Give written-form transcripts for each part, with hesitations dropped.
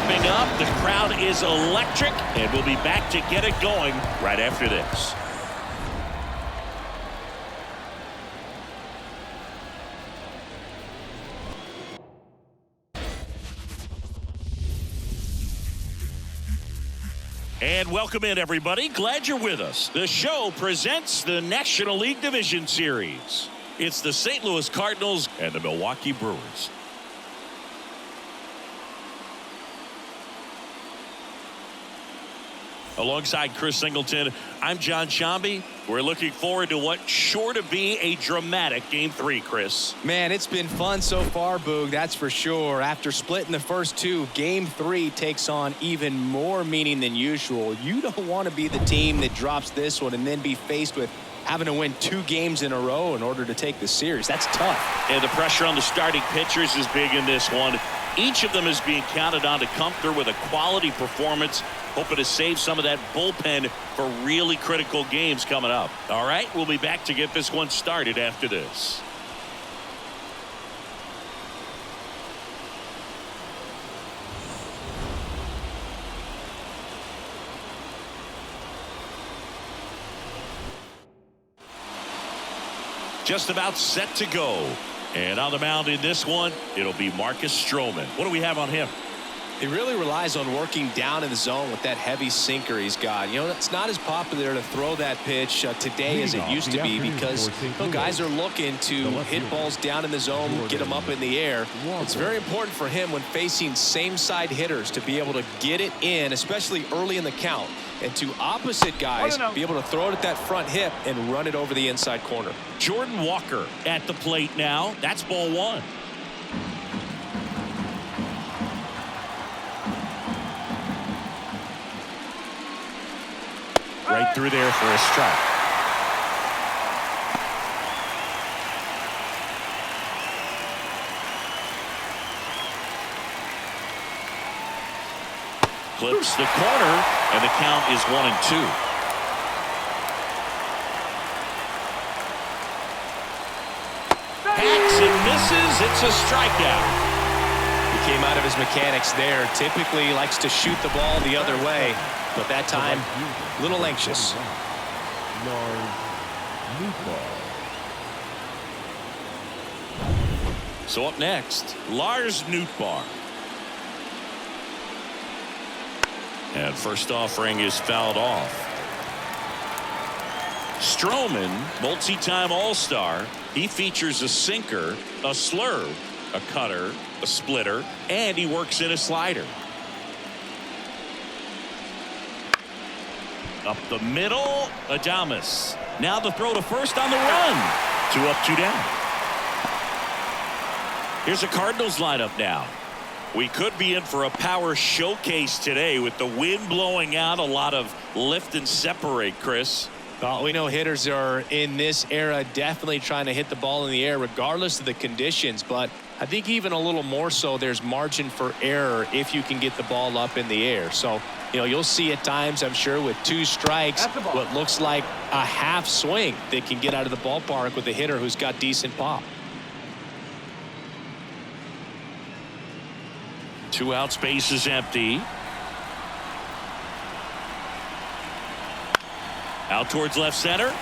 wrapping up. The crowd is electric, and we'll be back to get it going right after this. And welcome in, everybody. Glad you're with us. The show presents the National League Division Series. It's the St. Louis Cardinals and the Milwaukee Brewers. Alongside Chris Singleton, I'm John Shambi. We're looking forward to what's sure to be a dramatic Game 3, Chris. Man, it's been fun so far, Boog, that's for sure. After splitting the first two, Game 3 takes on even more meaning than usual. You don't want to be the team that drops this one and then be faced with having to win 2 games in a row in order to take the series. That's tough. And the pressure on the starting pitchers is big in this one. Each of them is being counted on to come through with a quality performance, hoping to save some of that bullpen for really critical games coming up. All right, we'll be back to get this one started after this. Just about set to go. And on the mound in this one, it'll be Marcus Stroman. What do we have on him? He really relies on working down in the zone with that heavy sinker he's got. You know, it's not as popular to throw that pitch today as it used to be because guys are looking to hit balls down in the zone, get them up in the air. It's very important for him when facing same-side hitters to be able to get it in, especially early in the count, and to opposite guys be able to throw it at that front hip and run it over the inside corner. Jordan Walker at the plate now. That's ball 1. Right through there for a strike. Clips the corner, and the count is 1-2. Hacks and misses. It's a strikeout. He came out of his mechanics there. Typically likes to shoot the ball the other way, but that time a little anxious. So up next, Lars Nootbaar. And first offering is fouled off. Stroman, multi-time All-Star. He features a sinker, a slurve, a cutter, a splitter, and he works in a slider. Up the middle, Adames. Now the throw to first on the run. 2 up, 2 down. Here's a Cardinals lineup now. We could be in for a power showcase today with the wind blowing out, a lot of lift and separate, Chris. Well, we know hitters are in this era definitely trying to hit the ball in the air regardless of the conditions, but I think even a little more so there's margin for error if you can get the ball up in the air. So, you know, you'll see at times, I'm sure, with 2 strikes, what looks like a half swing that can get out of the ballpark with a hitter who's got decent pop. 2 out, space is empty. Out towards left center.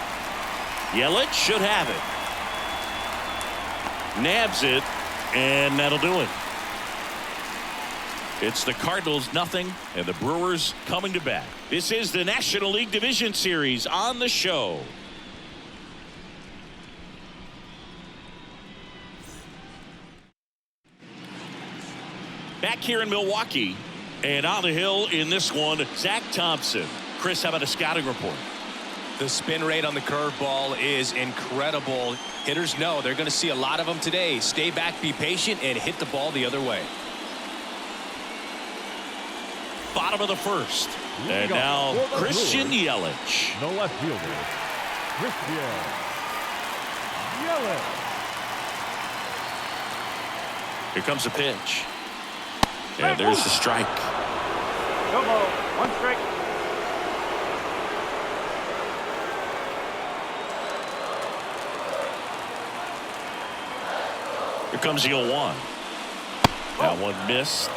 Yelich should have it. Nabs it, and that'll do it. It's the Cardinals 0, and the Brewers coming to bat. This is the National League Division Series on the show. Back here in Milwaukee, and on the hill in this one, Zach Thompson. Chris, how about a scouting report? The spin rate on the curveball is incredible. Hitters know they're going to see a lot of them today. Stay back, be patient, and hit the ball the other way. Bottom of the first. And now Christian Yelich. The left fielder, Christian Yelich. Here comes the pitch. And there's the strike. No ball, 1 strike. Here comes the 0-1. That one missed.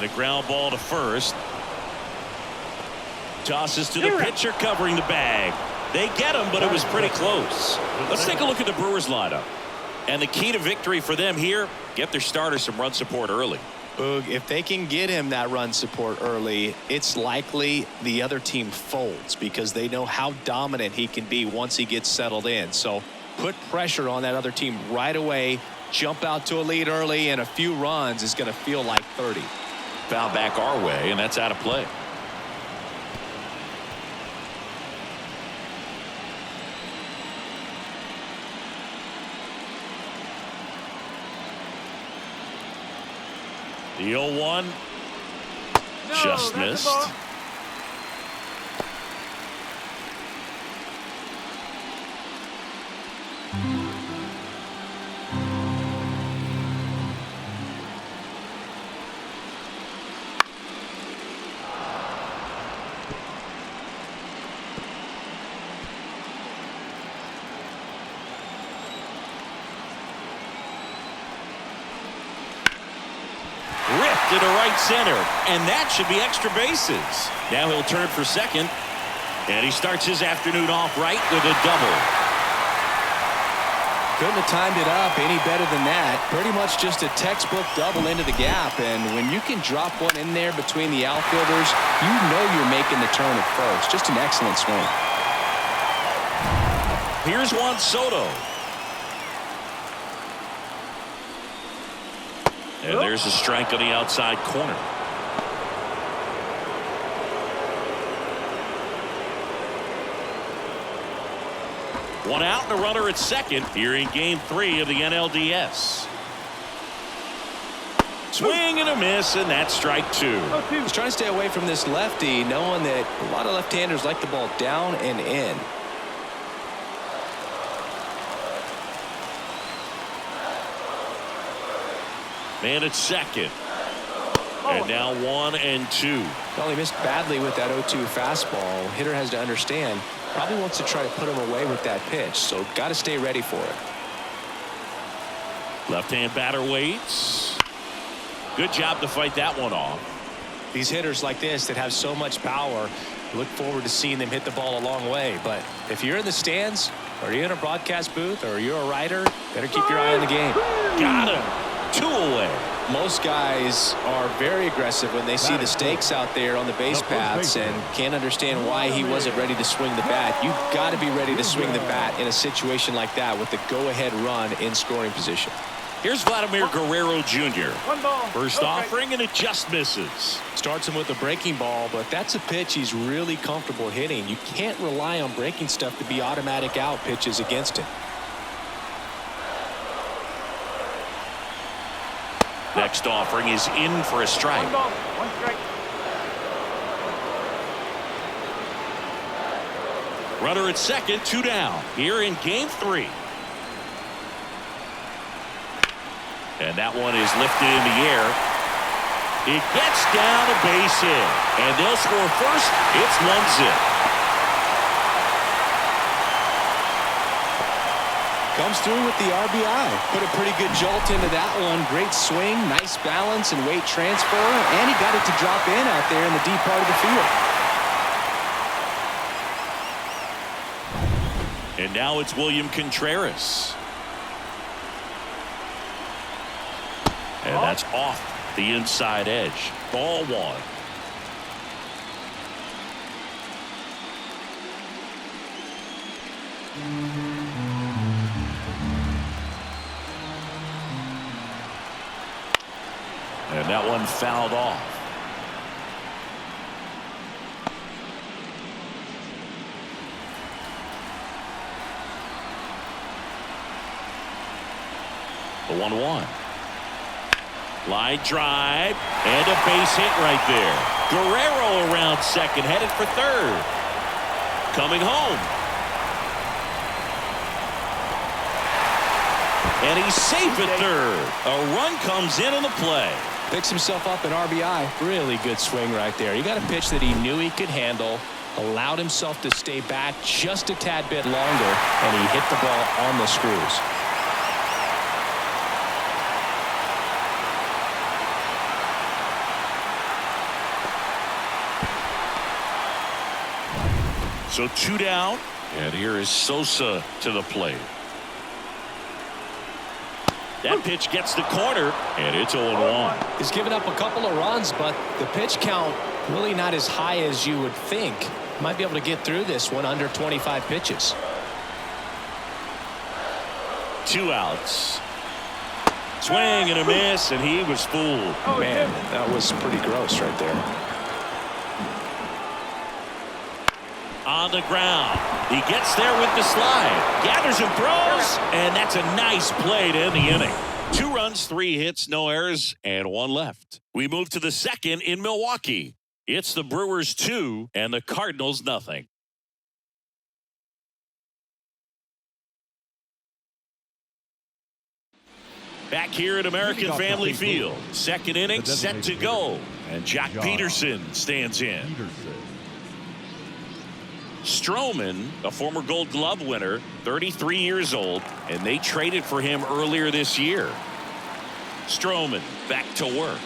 And a ground ball to first. Tosses to the pitcher covering the bag. They get him, but it was pretty close. Let's take a look at the Brewers lineup. And the key to victory for them here, get their starter some run support early. Boog, if they can get him that run support early, it's likely the other team folds because they know how dominant he can be once he gets settled in. So put pressure on that other team right away. Jump out to a lead early, and a few runs is going to feel like 30. Foul back our way, and that's out of play. The 0-1 just missed. To the right center, and that should be extra bases. Now he'll turn for second, and he starts his afternoon off right with a double. Couldn't have timed it up any better than that. Pretty much just a textbook double into the gap, and when you can drop one in there between the outfielders, you know you're making the turn at first. Just an excellent swing. Here's Juan Soto. And there's a strike on the outside corner. One out and a runner at second here in game 3 of the NLDS. Swing and a miss, and that's strike 2. He's trying to stay away from this lefty, knowing that a lot of left-handers like the ball down and in. Man at second. And now 1-2. Well, he missed badly with that 0-2 fastball. Hitter has to understand, probably wants to try to put him away with that pitch, so got to stay ready for it. Left-hand batter waits. Good job to fight that one off. These hitters like this that have so much power, look forward to seeing them hit the ball a long way. But if you're in the stands, or you're in a broadcast booth, or you're a writer, better keep your eye on the game. Got him. 2 away. Most guys are very aggressive when they see the stakes out there on the base paths and can't understand why he wasn't ready to swing the bat. You've got to be ready to swing the bat in a situation like that with the go-ahead run in scoring position. Here's Vladimir Guerrero Jr. First offering, and it just misses. Starts him with a breaking ball, but that's a pitch he's really comfortable hitting. You can't rely on breaking stuff to be automatic out pitches against him. Next offering is in for a strike. 1 ball, 1 strike. Runner at second, 2 down here in game 3. And that one is lifted in the air. It gets down a base hit, and they'll score first. It's 1-0. Comes through with the RBI. Put a pretty good jolt into that one. Great swing, nice balance and weight transfer, and he got it to drop in out there in the deep part of the field. And now it's William Contreras. And that's off the inside edge. Ball 1. And that one fouled off. The 1-1. Line drive and a base hit right there. Guerrero around second, headed for third. Coming home. And he's safe at third. A run comes in on the play. Picks himself up an RBI. Really good swing right there. He got a pitch that he knew he could handle, allowed himself to stay back just a tad bit longer, and he hit the ball on the screws. So 2 down, and here is Sosa to the plate. That pitch gets the corner, and it's 0-1. He's given up a couple of runs, but the pitch count really not as high as you would think. Might be able to get through this one under 25 pitches. 2 outs. Swing and a miss, and he was fooled. Man, that was pretty gross right there. On the ground. He gets there with the slide. Gathers and throws, and that's a nice play to end the inning. 2 runs, 3 hits, no errors, and 1 left. We move to the second in Milwaukee. It's the Brewers 2 and the Cardinals nothing. Back here at American Family Field. Second inning set to go. And Jack Peterson stands in. Stroman, a former Gold Glove winner, 33 years old, and they traded for him earlier this year. Stroman back to work.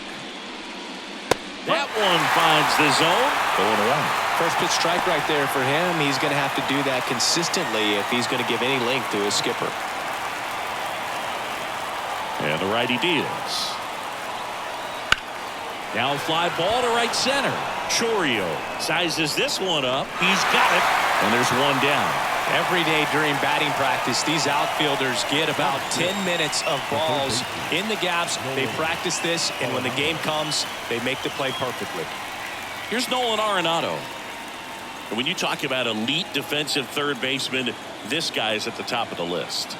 That one finds the zone. 0-1. First pitch strike right there for him. He's going to have to do that consistently if he's going to give any length to his skipper. And the righty deals. Now a fly ball to right center. Chourio sizes this one up. He's got it. And there's 1 down. Every day during batting practice, these outfielders get about 10 minutes of balls in the gaps. They practice this, and when the game comes, they make the play perfectly. Here's Nolan Arenado. And when you talk about elite defensive third baseman, this guy is at the top of the list.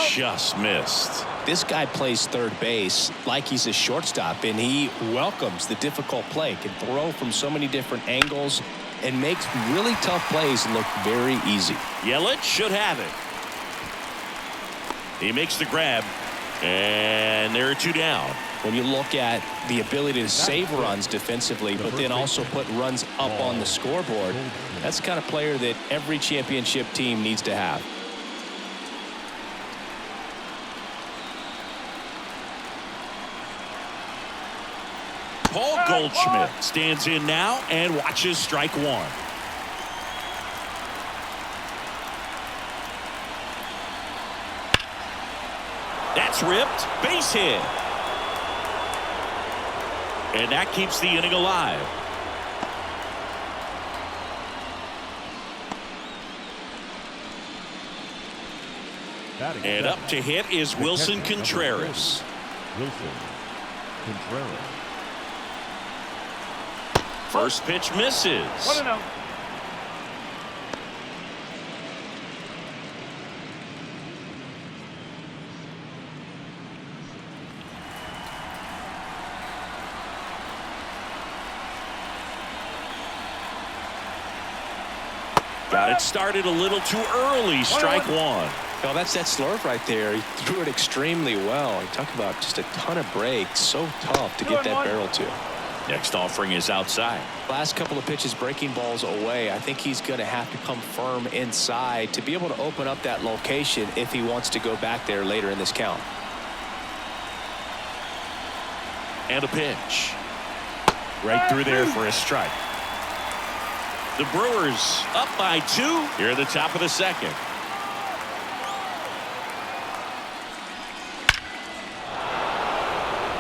Just missed. This guy plays third base like he's a shortstop, and he welcomes the difficult play. Can throw from so many different angles and makes really tough plays look very easy. Yelich should have it. He makes the grab, and there are 2 down. When you look at the ability to save runs defensively, but then also put runs up on the scoreboard, that's the kind of player that every championship team needs to have. Paul Goldschmidt stands in now and watches strike 1. That's ripped. Base hit. And that keeps the inning alive. And up to hit is Wilson Contreras. First pitch misses. 1-0. Got it started a little too early. Strike 1. Well, that's that slurve right there. He threw it extremely well. He talked about just a ton of breaks. So tough to get that barrel to. Next offering is outside. Last couple of pitches breaking balls away. I think he's going to have to come firm inside to be able to open up that location if he wants to go back there later in this count. And a pitch. Right through there for a strike. The Brewers up by 2 here at the top of the second.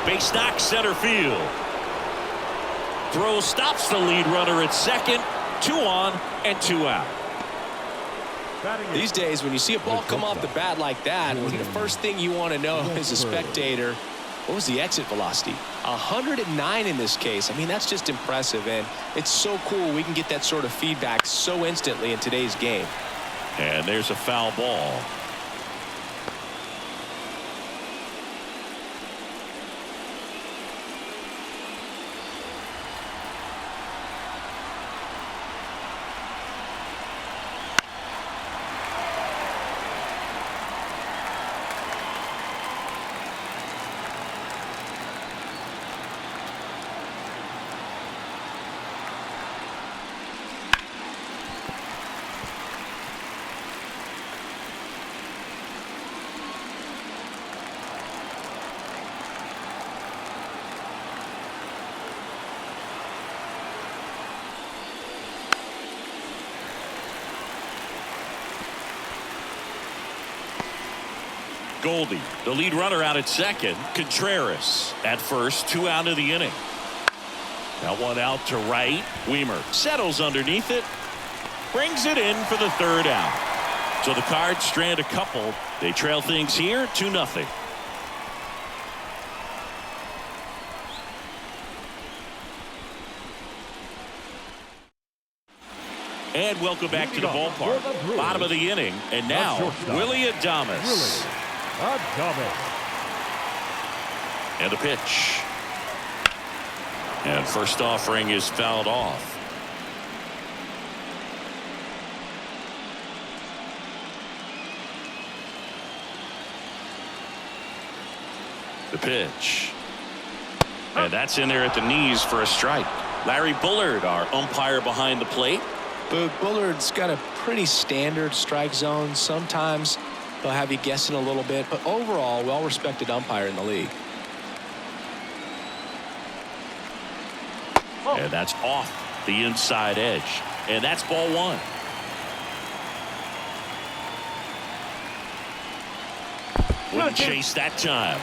Base knock center field. Throw stops the lead runner at second. 2 on and 2 out. These days, when you see a ball come off the bat like that, the first thing you want to know as a spectator, what was the exit velocity? 109 in this case. I mean, that's just impressive, and it's so cool we can get that sort of feedback so instantly in today's game. And there's a foul ball. Goldie. The lead runner out at second. Contreras at first. 2 out of the inning. That one out to right. Weimer settles underneath it. Brings it in for the 3rd out. So the Cards strand a couple. They trail things here 2-0. And welcome back to the ballpark. Bottom of the inning. And now, Willie Adames. And the pitch. And first offering is fouled off. The pitch. And that's in there at the knees for a strike. Larry Bullard, our umpire behind the plate. But Bullard's got a pretty standard strike zone. Sometimes they'll have you guessing a little bit, but overall, well-respected umpire in the league. And that's off the inside edge. And that's ball 1. Wouldn't chase that time.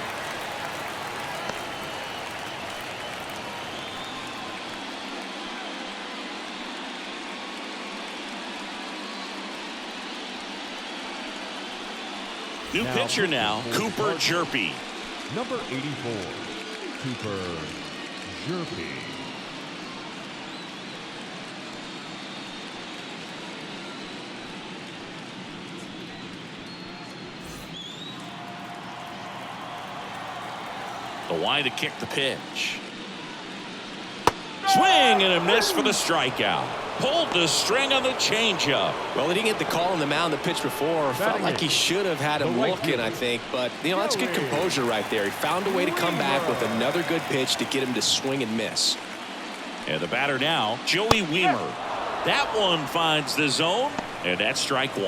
New pitcher now, Cooper Jerpy. Number 84, Cooper Jerpy. The wide to kick the pitch. Swing and a miss for the strikeout. Pulled the string on the changeup. Well, he didn't get the call on the mound the pitch before. Felt like he should have had him looking, I think. But, you know, that's good composure right there. He found a way to come back with another good pitch to get him to swing and miss. And the batter now, Joey Weimer. That one finds the zone, and that's strike 1.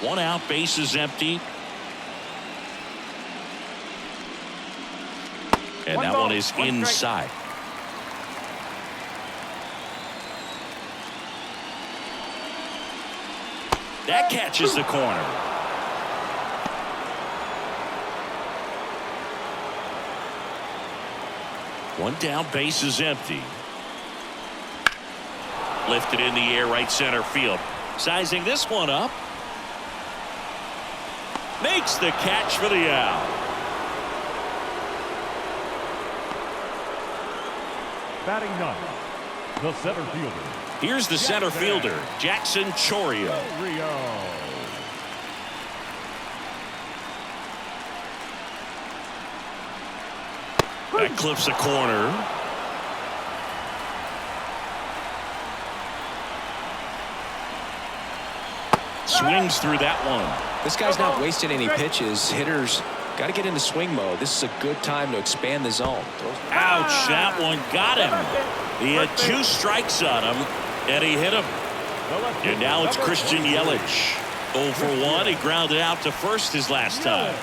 One out, bases empty. And that one is inside. That catches the corner. One down, bases empty. Lifted in the air, right center field. Sizing this one up. Makes the catch for the out. Batting 9, the center fielder. Here's the center fielder, Jackson Chourio. That clips a corner. Swings through that one. This guy's not wasting any pitches. Hitters got to get into swing mode. This is a good time to expand the zone. Ouch, that one got him. He had 2 strikes on him, and he hit him. And now it's Christian Yelich. 0 for 1. He grounded out to first his last time.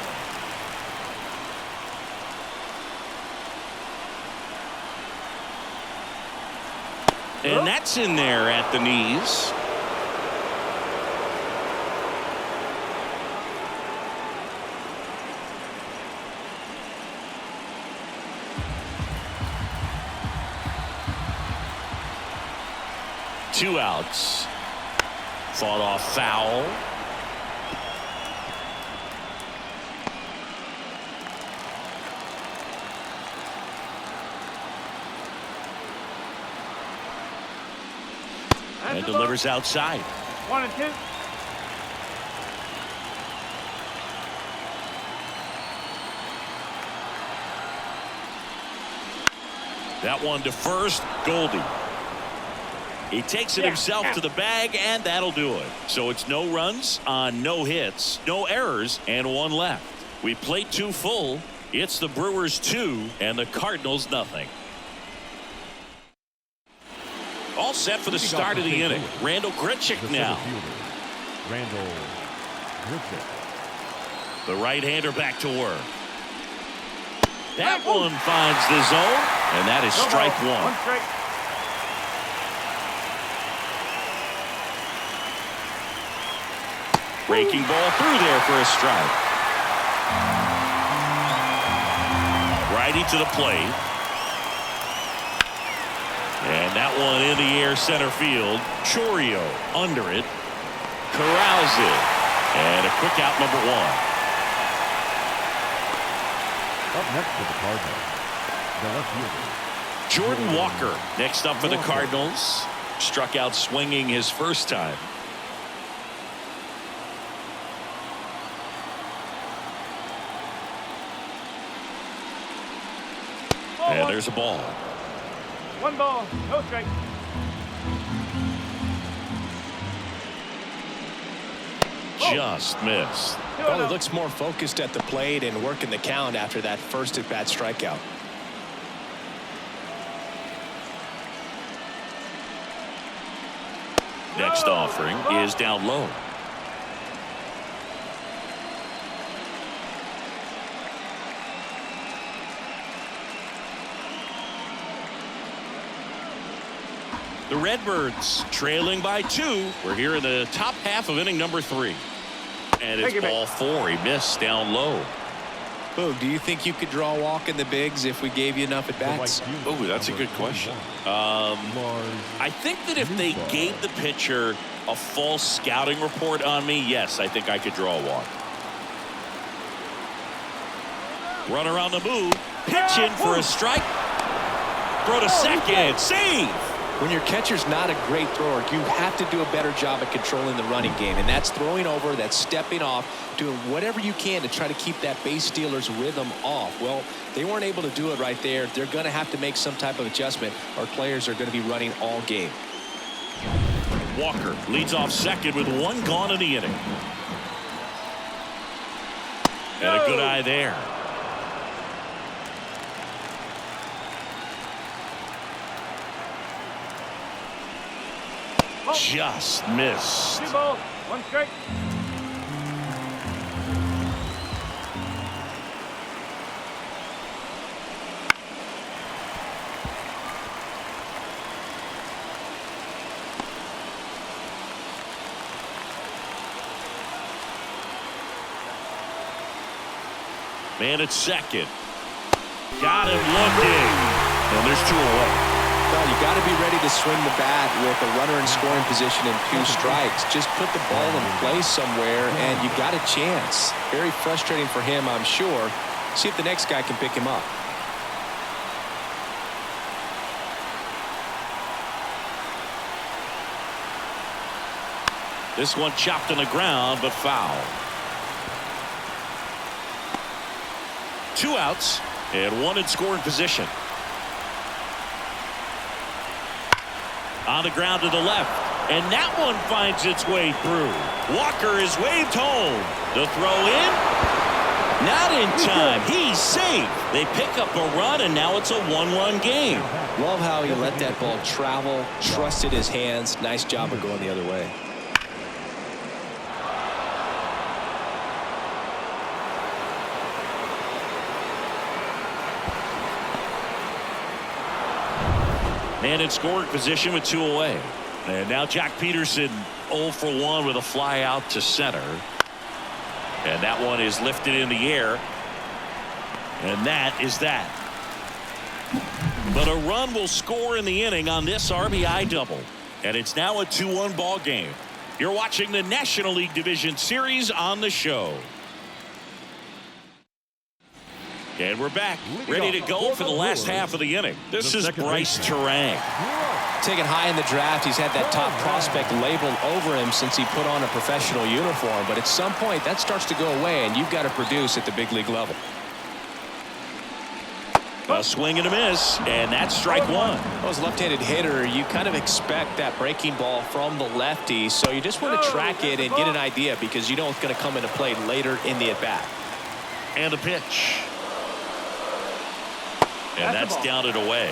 And that's in there at the knees. Two outs. Fought off foul. And delivers outside. 1 and 2. That one to first. Goldie. He takes it himself to the bag, and that'll do it. So it's no runs on no hits, no errors, and 1 left. We played 2 full. It's the Brewers 2 and the Cardinals nothing. All set for the start of the inning. Randall Grichuk now. Randall Grichuk. The right-hander back to work. That one finds the zone, and that is strike 1. Breaking ball through there for a strike. Righty to the plate. And that one in the air center field. Chourio under it. Corrals it. And a quick out, number one. Up next for the Cardinals, the left fielder, Jordan Walker next up for the Cardinals. Struck out swinging his first time. And there's a ball. 1 ball, no strike. Just missed. Well, he looks more focused at the plate and working the count after that first at-bat strikeout. Next offering is down low. The Redbirds trailing by 2. We're here in the top half of inning number 3. And it's ball 4. He missed down low. Oh, do you think you could draw a walk in the bigs if we gave you enough at-bats? Oh, that's a good question. I think that if they gave the pitcher a false scouting report on me, yes, I think I could draw a walk. Runner on the move. Pitch in for a strike. Throw to second. Save. When your catcher's not a great thrower, you have to do a better job at controlling the running game. And that's throwing over, that's stepping off, doing whatever you can to try to keep that base stealer's rhythm off. Well, they weren't able to do it right there. They're going to have to make some type of adjustment. Our players are going to be running all game. Walker leads off second with 1 gone in the inning. And a good eye there. Just missed. 2 balls, 1 strike. Man at second. Got him looking. And there's 2 away. Well, you got to be ready to swing the bat with a runner in scoring position and 2 strikes. Just put the ball in place somewhere, and you got a chance. Very frustrating for him, I'm sure. See if the next guy can pick him up. This one chopped on the ground, but foul. 2 outs and 1 in scoring position. On the ground to the left, and that one finds its way through. Walker is waved home. The throw in, not in time. He's safe. They pick up a run, and now it's a 1-run game. Love how he let that ball travel, trusted his hands. Nice job of going the other way. And in scoring position with 2 away. And now Jack Peterson 0 for 1 with a fly out to center. And that one is lifted in the air. And that is that. But a run will score in the inning on this RBI double. And it's now a 2-1 ball game. You're watching the National League Division Series on the show. And we're back, ready to go for the last half of the inning. This is Bryce Terang. Taken high in the draft, he's had that top prospect labeled over him since he put on a professional uniform. But at some point, that starts to go away, and you've got to produce at the big league level. A swing and a miss, and that's strike 1. Well, as a left-handed hitter, you kind of expect that breaking ball from the lefty, so you just want to track it and get an idea because you know it's going to come into play later in the at-bat. And a pitch. And that's down and away.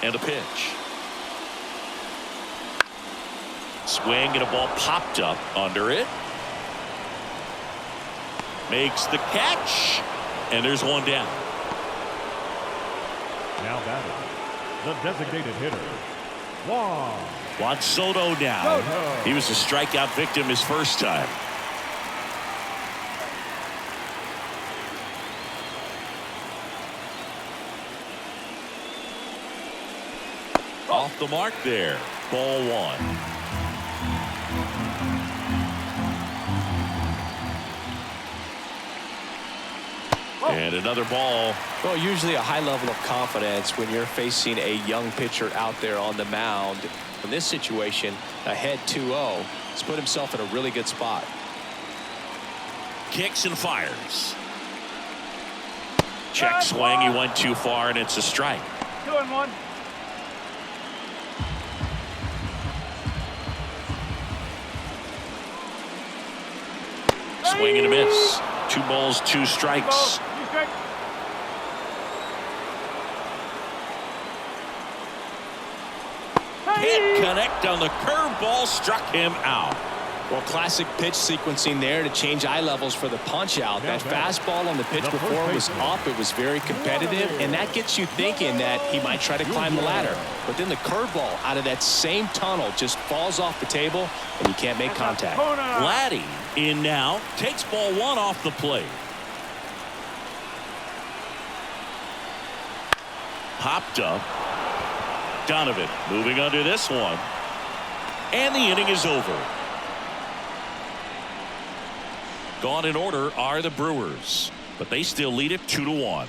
And a pitch. Swing and a ball popped up under it. Makes the catch. And there's 1 down. Now batting, the designated hitter, Juan Soto now. He was a strikeout victim his first time. Off the mark there. Ball one. And another ball. Well, usually a high level of confidence when you're facing a young pitcher out there on the mound. In this situation, ahead 2-0, he's put himself in a really good spot. Kicks and fires. Check swing. He went too far, and it's a strike. 2-1. Swing and a miss. 2 balls, 2 strikes. Can't connect on the curveball, struck him out. Well, classic pitch sequencing there to change eye levels for the punch out. That fastball on the pitch before was up. It was very competitive, and that gets you thinking that he might try to climb the ladder. But then the curveball out of that same tunnel just falls off the table, and you can't make contact. Laddie in now, takes ball 1 off the plate. Popped up. Donovan moving under this one. And the inning is over. Gone in order are the Brewers, but they still lead it 2-1.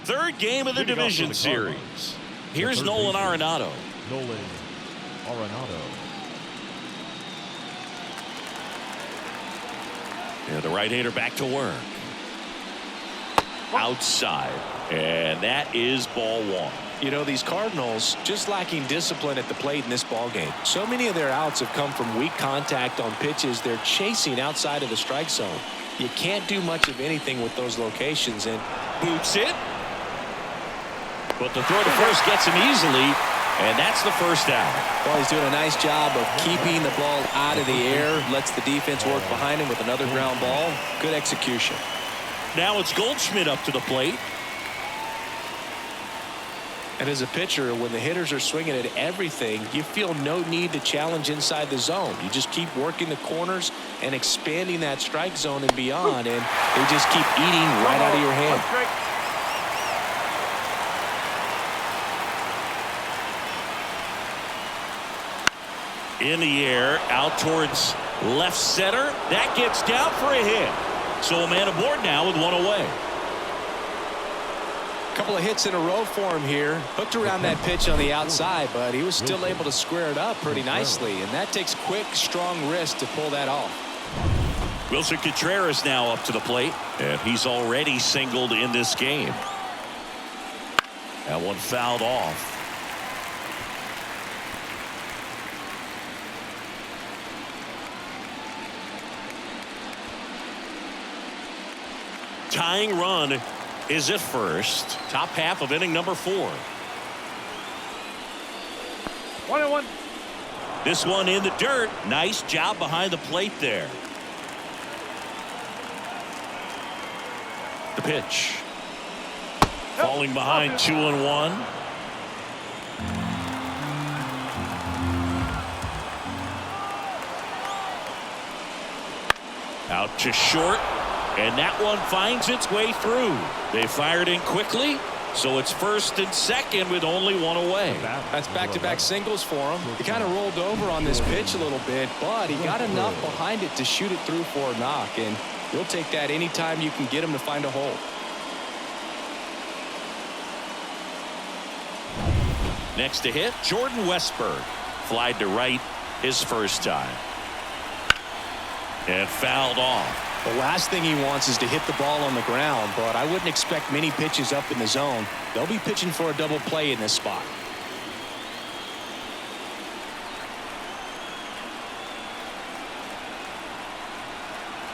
Third game of the division series. Here's Nolan Arenado. And the right-hander back to work. Outside. And that is ball 1. You know, these Cardinals just lacking discipline at the plate in this ball game. So many of their outs have come from weak contact on pitches they're chasing outside of the strike zone. You can't do much of anything with those locations. And boots it. But the throw to first gets him easily. And that's the first out. Well, he's doing a nice job of keeping the ball out of the air. Lets the defense work behind him with another ground ball. Good execution. Now it's Goldschmidt up to the plate. And as a pitcher, when the hitters are swinging at everything, you feel no need to challenge inside the zone. You just keep working the corners and expanding that strike zone and beyond, and they just keep eating right out of your hand. In the air, out towards left center. That gets down for a hit. So a man aboard now with 1 away. Couple of hits in a row for him here. Hooked around that pitch on the outside, but he was still able to square it up pretty nicely, and that takes quick, strong wrist to pull that off. Wilson Contreras now up to the plate, and he's already singled in this game. That one fouled off. Tying run is at first. Top half of inning number 4. 1-1. This one in the dirt. Nice job behind the plate there. The pitch. Falling behind 2-1. Out to short. And that one finds its way through. They fired in quickly, so it's first and second with only 1 away. That's back-to-back singles for him. He kind of rolled over on this pitch a little bit, but he got enough behind it to shoot it through for a knock, and you'll take that anytime you can get him to find a hole. Next to hit, Jordan Westburg. Flied to right his first time. And fouled off. The last thing he wants is to hit the ball on the ground, but I wouldn't expect many pitches up in the zone. They'll be pitching for a double play in this spot.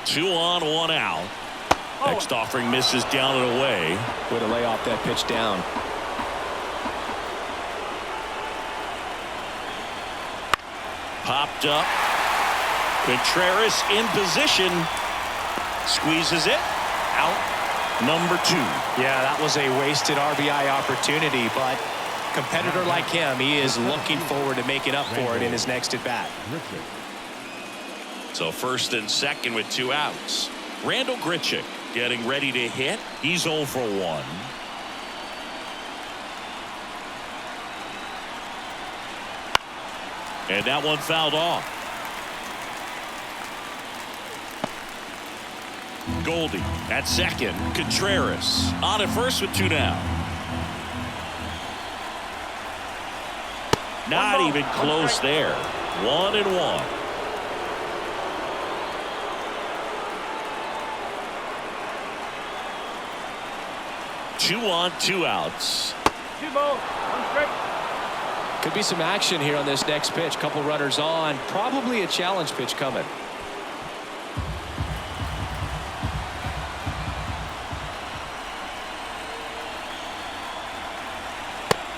Two on, 1 out. Next offering misses down and away. Way to lay off that pitch down. Popped up. Contreras in position. Squeezes it. Out. Number 2. Yeah, that was a wasted RBI opportunity, but competitor like him, he is looking forward to making up for it in his next at bat. So first and second with 2 outs. Randall Grichuk getting ready to hit. He's 0 for 1. And that one fouled off. Goldie at second. Contreras on at first with 2 down. Not even close there. 1-1. Two on, 2 outs. 2 balls, 1 strike. Could be some action here on this next pitch. Couple runners on. Probably a challenge pitch coming.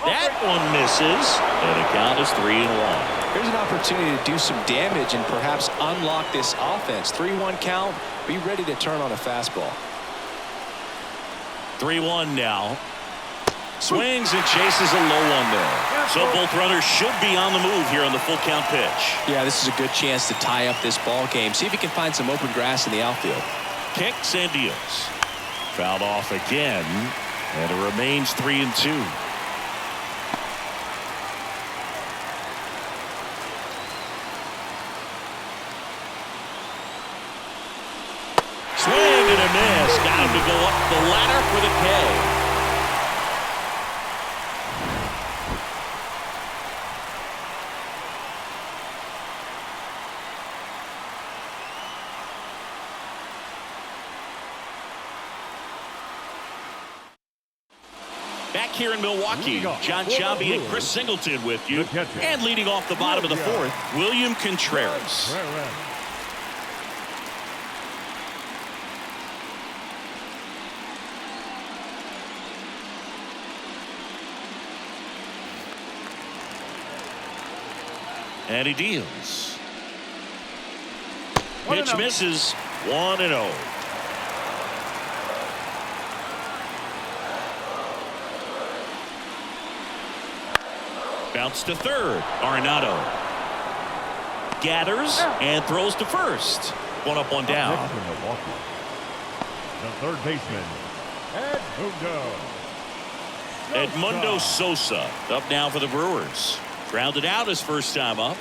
That one misses, and the count is 3-1. Here's an opportunity to do some damage and perhaps unlock this offense. 3-1 count. Be ready to turn on a fastball. 3-1 now. Swings and chases a low one there. So both runners should be on the move here on the full count pitch. Yeah, this is a good chance to tie up this ball game. See if he can find some open grass in the outfield. Kicks and deals. Fouled off again, and it remains 3-2. Swing and a miss. Got him to go up the ladder for the K. Back here in Milwaukee, John Sciambi and Chris Singleton with you. And leading off the bottom of the 4th, William Contreras. And he deals. Pitch misses. 1-0. Bounce to third. Arenado gathers and throws to first. 1 up, 1 down. The third baseman, Edmundo Sosa up now for the Brewers. Grounded out his first time up.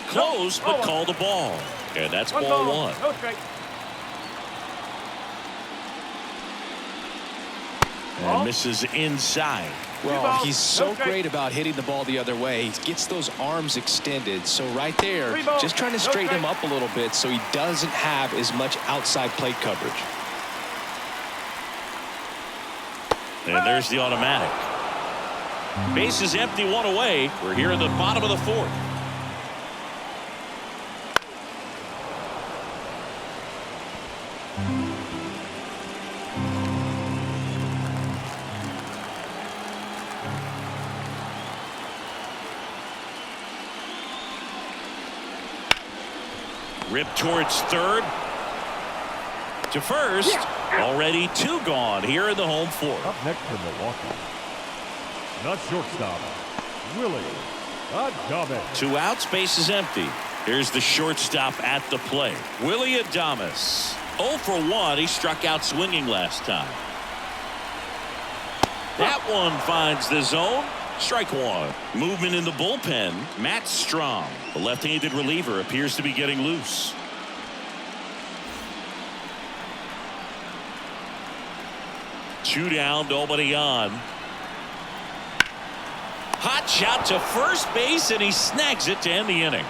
Close, but called the ball. And that's ball 1. No strike. And misses inside. Well, he's so great about hitting the ball the other way. He gets those arms extended. So right there, just trying to straighten him up a little bit so he doesn't have as much outside plate coverage. And there's the automatic. Base is empty, 1 away. We're here in the bottom of the 4th. Ripped towards third. To first. Already 2 gone here in the home 4th. Up next for Milwaukee, the shortstop, Willie Adames. 2 outs, base is empty. Here's the shortstop at the plate. Willie Adames. 0 for 1. He struck out swinging last time. That one finds the zone. Strike 1. Movement in the bullpen. Matt Strom, the left-handed reliever, appears to be getting loose. Two down, nobody on. Hot shot to first base, and he snags it to end the inning.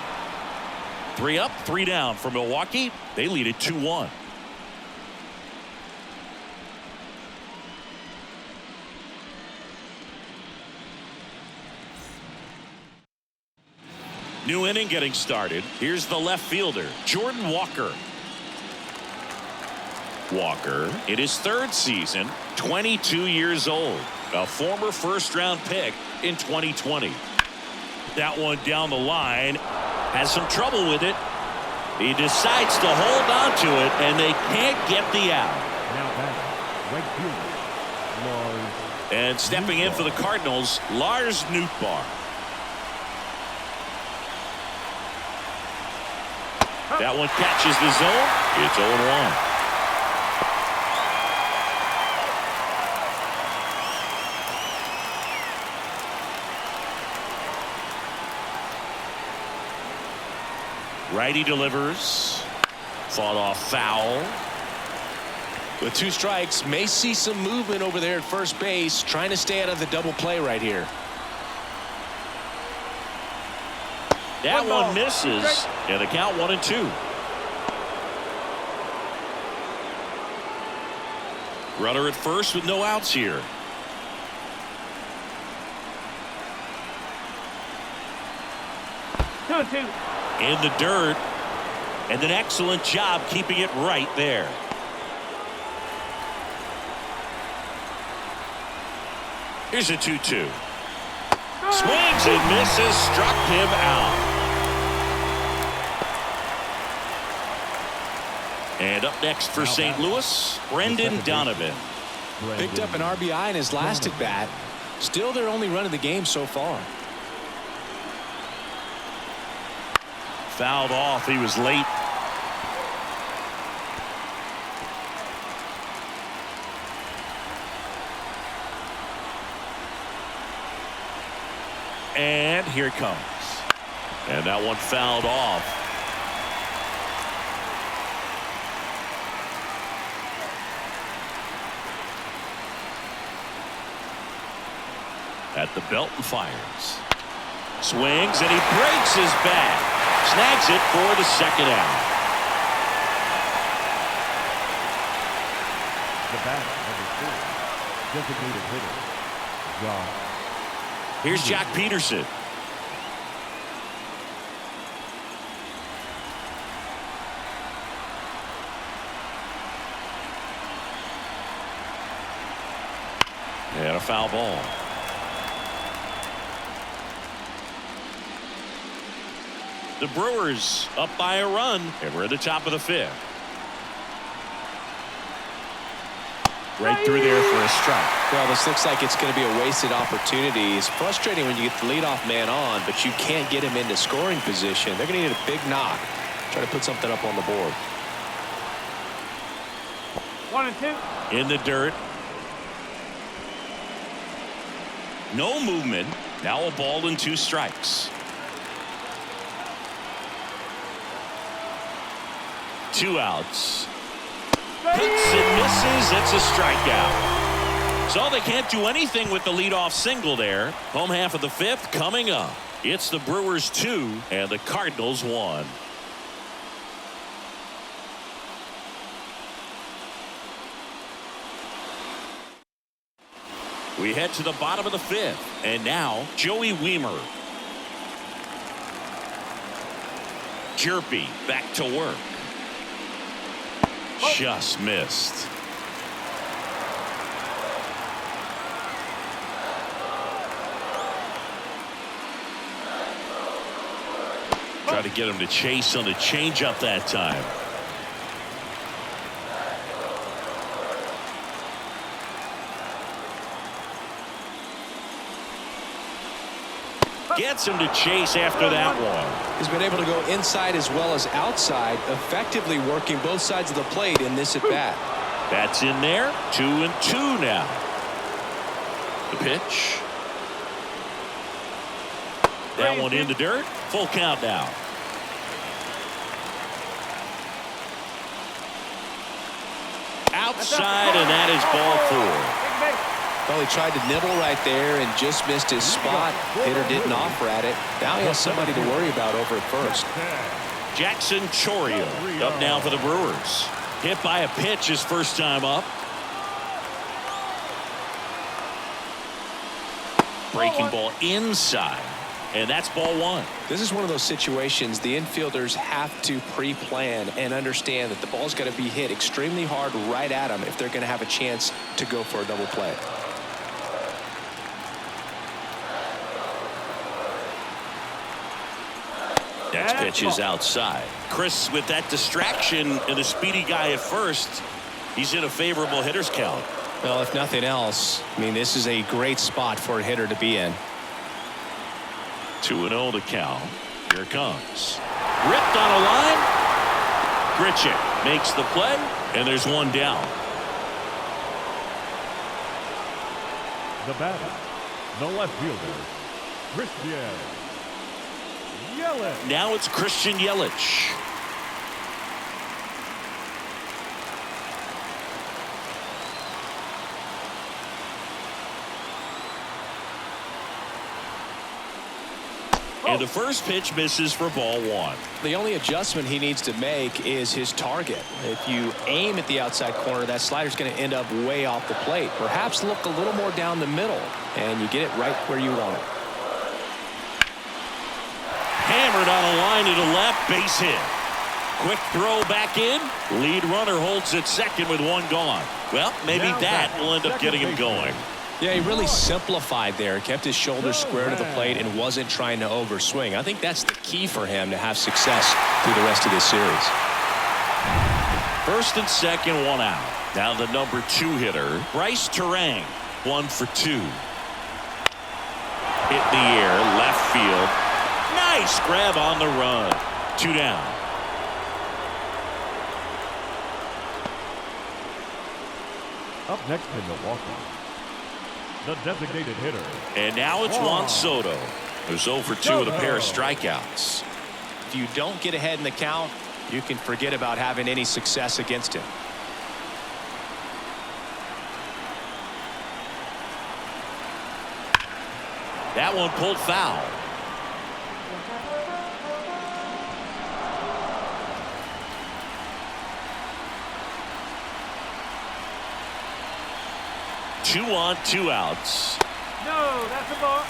3 up, 3 down for Milwaukee. They lead it 2-1. New inning getting started. Here's the left fielder, Jordan Walker. Walker in his 3rd season, 22 years old. A former first-round pick in 2020. That one down the line. Has some trouble with it. He decides to hold on to it, and they can't get the out. Now batting, right fielder, Lars. And stepping in for the Cardinals, Lars Nootbaar. That one catches the zone. It's 0-1. Righty delivers. Fought off foul. With 2 strikes, may see some movement over there at first base, trying to stay out of the double play right here. That one misses. And the count 1-2. Runner at first with no outs here. Two and two. In the dirt. And an excellent job keeping it right there. Here's a 2-2. Swings and misses. Struck him out. And up next for St. Louis, Brendan Donovan. Picked up an RBI in his last at bat. Still their only run of the game so far. Fouled off. He was late. And here it comes. And that one fouled off. At the belt and fires. Swings and he breaks his bat. Snags it for the second out. The batter, number 4, designated hitter, Josh. Here's Jack Peterson. And a foul ball. The Brewers up by a run, and we're at the top of the 5th. Right through there for a strike. Well, this looks like it's going to be a wasted opportunity. It's frustrating when you get the leadoff man on, but you can't get him into scoring position. They're going to need a big knock. Try to put something up on the board. 1 and 2. In the dirt. No movement. Now a ball and 2 strikes. 2 outs. Puts and misses. It's a strikeout. So they can't do anything with the leadoff single there. Home half of the 5th coming up. It's the Brewers 2 and the Cardinals 1. We head to the bottom of the 5th. And now Joey Wiemer. Jerpy back to work. Just missed. Try to get him to chase on the changeup that time. Gets him to chase after that one. He's been able to go inside as well as outside, effectively working both sides of the plate in this at bat. That's in there. 2-2 now. The pitch. That one in the dirt. Full count now. Outside, and that is ball 4. Well, he tried to nibble right there and just missed his spot. Hitter didn't offer at it. Now he has somebody to worry about over at first. Jackson Chourio up now for the Brewers. Hit by a pitch his first time up. Breaking ball inside. And that's ball 1. This is one of those situations the infielders have to pre-plan and understand that the ball's got to be hit extremely hard right at them if they're going to have a chance to go for a double play. Next pitch is outside. Chris, with that distraction and a speedy guy at first, he's in a favorable hitter's count. Well, if nothing else, I mean, this is a great spot for a hitter to be in. 2-0 to count. Here it comes. Ripped on a line. Grichuk makes the play, and there's one down. The batter, the left fielder, Christian Yelich. Now it's Christian Yelich. And the first pitch misses for ball one. The only adjustment he needs to make is his target. If you aim at the outside corner, that slider's going to end up way off the plate. Perhaps look a little more down the middle, and you get it right where you want it. Hammered on a line to the left, base hit. Quick throw back in. Lead runner holds at second with one gone. Well, maybe that will end up getting him going. Yeah, he really simplified there, kept his shoulders square to the plate and wasn't trying to overswing. I think that's the key for him to have success through the rest of this series. First and second, one out. Now the number 2 hitter, Bryce Terang, 1 for 2. Hit in the air, left field. Nice grab on the run. 2 down. Up next in Milwaukee, the designated hitter. And now it's Juan Soto, who's 0 for 2 with a pair of strikeouts. If you don't get ahead in the count, you can forget about having any success against him. That one pulled foul. Two on, 2 outs. No, that's a ball.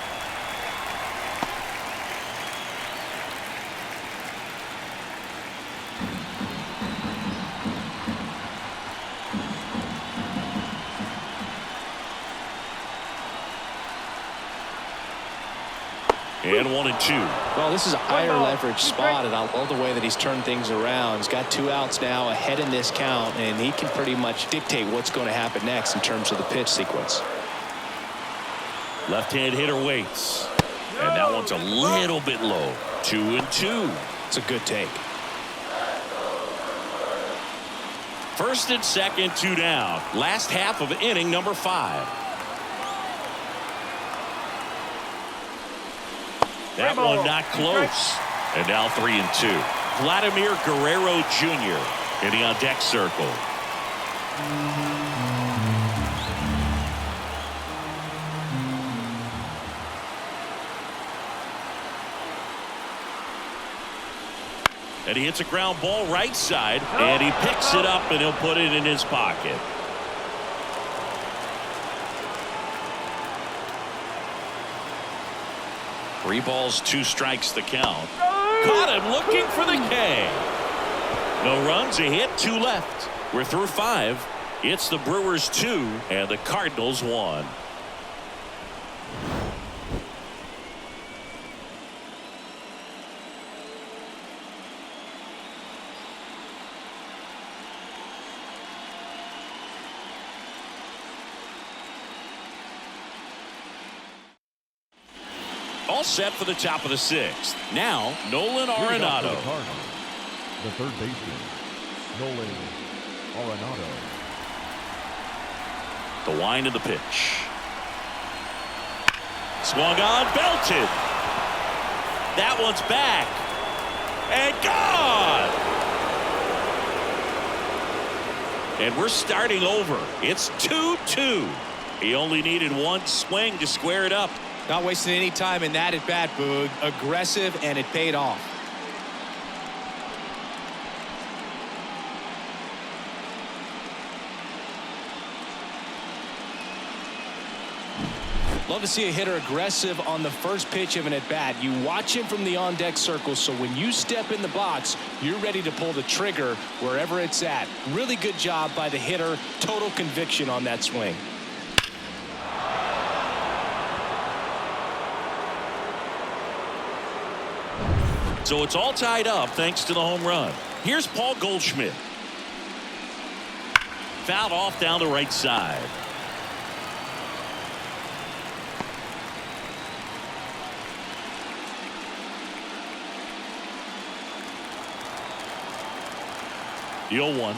And 1 and 2. Well, this is a higher leverage spot, and I love the way that he's turned things around. He's got 2 outs now ahead in this count, and he can pretty much dictate what's going to happen next in terms of the pitch sequence. Left-hand hitter waits. And that one's a little bit low. 2 and 2. It's a good take. First and second, 2 down. Last half of inning number 5. That one not close. And now 3 and 2. Vladimir Guerrero Jr. in the on-deck circle. And he hits a ground ball right side, and he picks it up, and he'll put it in his pocket. Three balls, 2 strikes the count. Caught him looking for the K. No runs, a hit, 2 left. We're through 5. It's the Brewers 2 and the Cardinals 1. All set for the top of the 6th. Now, Nolan Arenado. The third baseman, Nolan Arenado. The wind of the pitch. Swung on, belted. That one's back. And gone. And we're starting over. It's 2-2. He only needed 1 swing to square it up. Not wasting any time in that at bat, Boog. Aggressive, and it paid off. Love to see a hitter aggressive on the first pitch of an at-bat. You watch him from the on-deck circle, so when you step in the box, you're ready to pull the trigger wherever it's at. Really good job by the hitter. Total conviction on that swing. So it's all tied up thanks to the home run. Here's Paul Goldschmidt. Fouled off down the right side. The 0-1.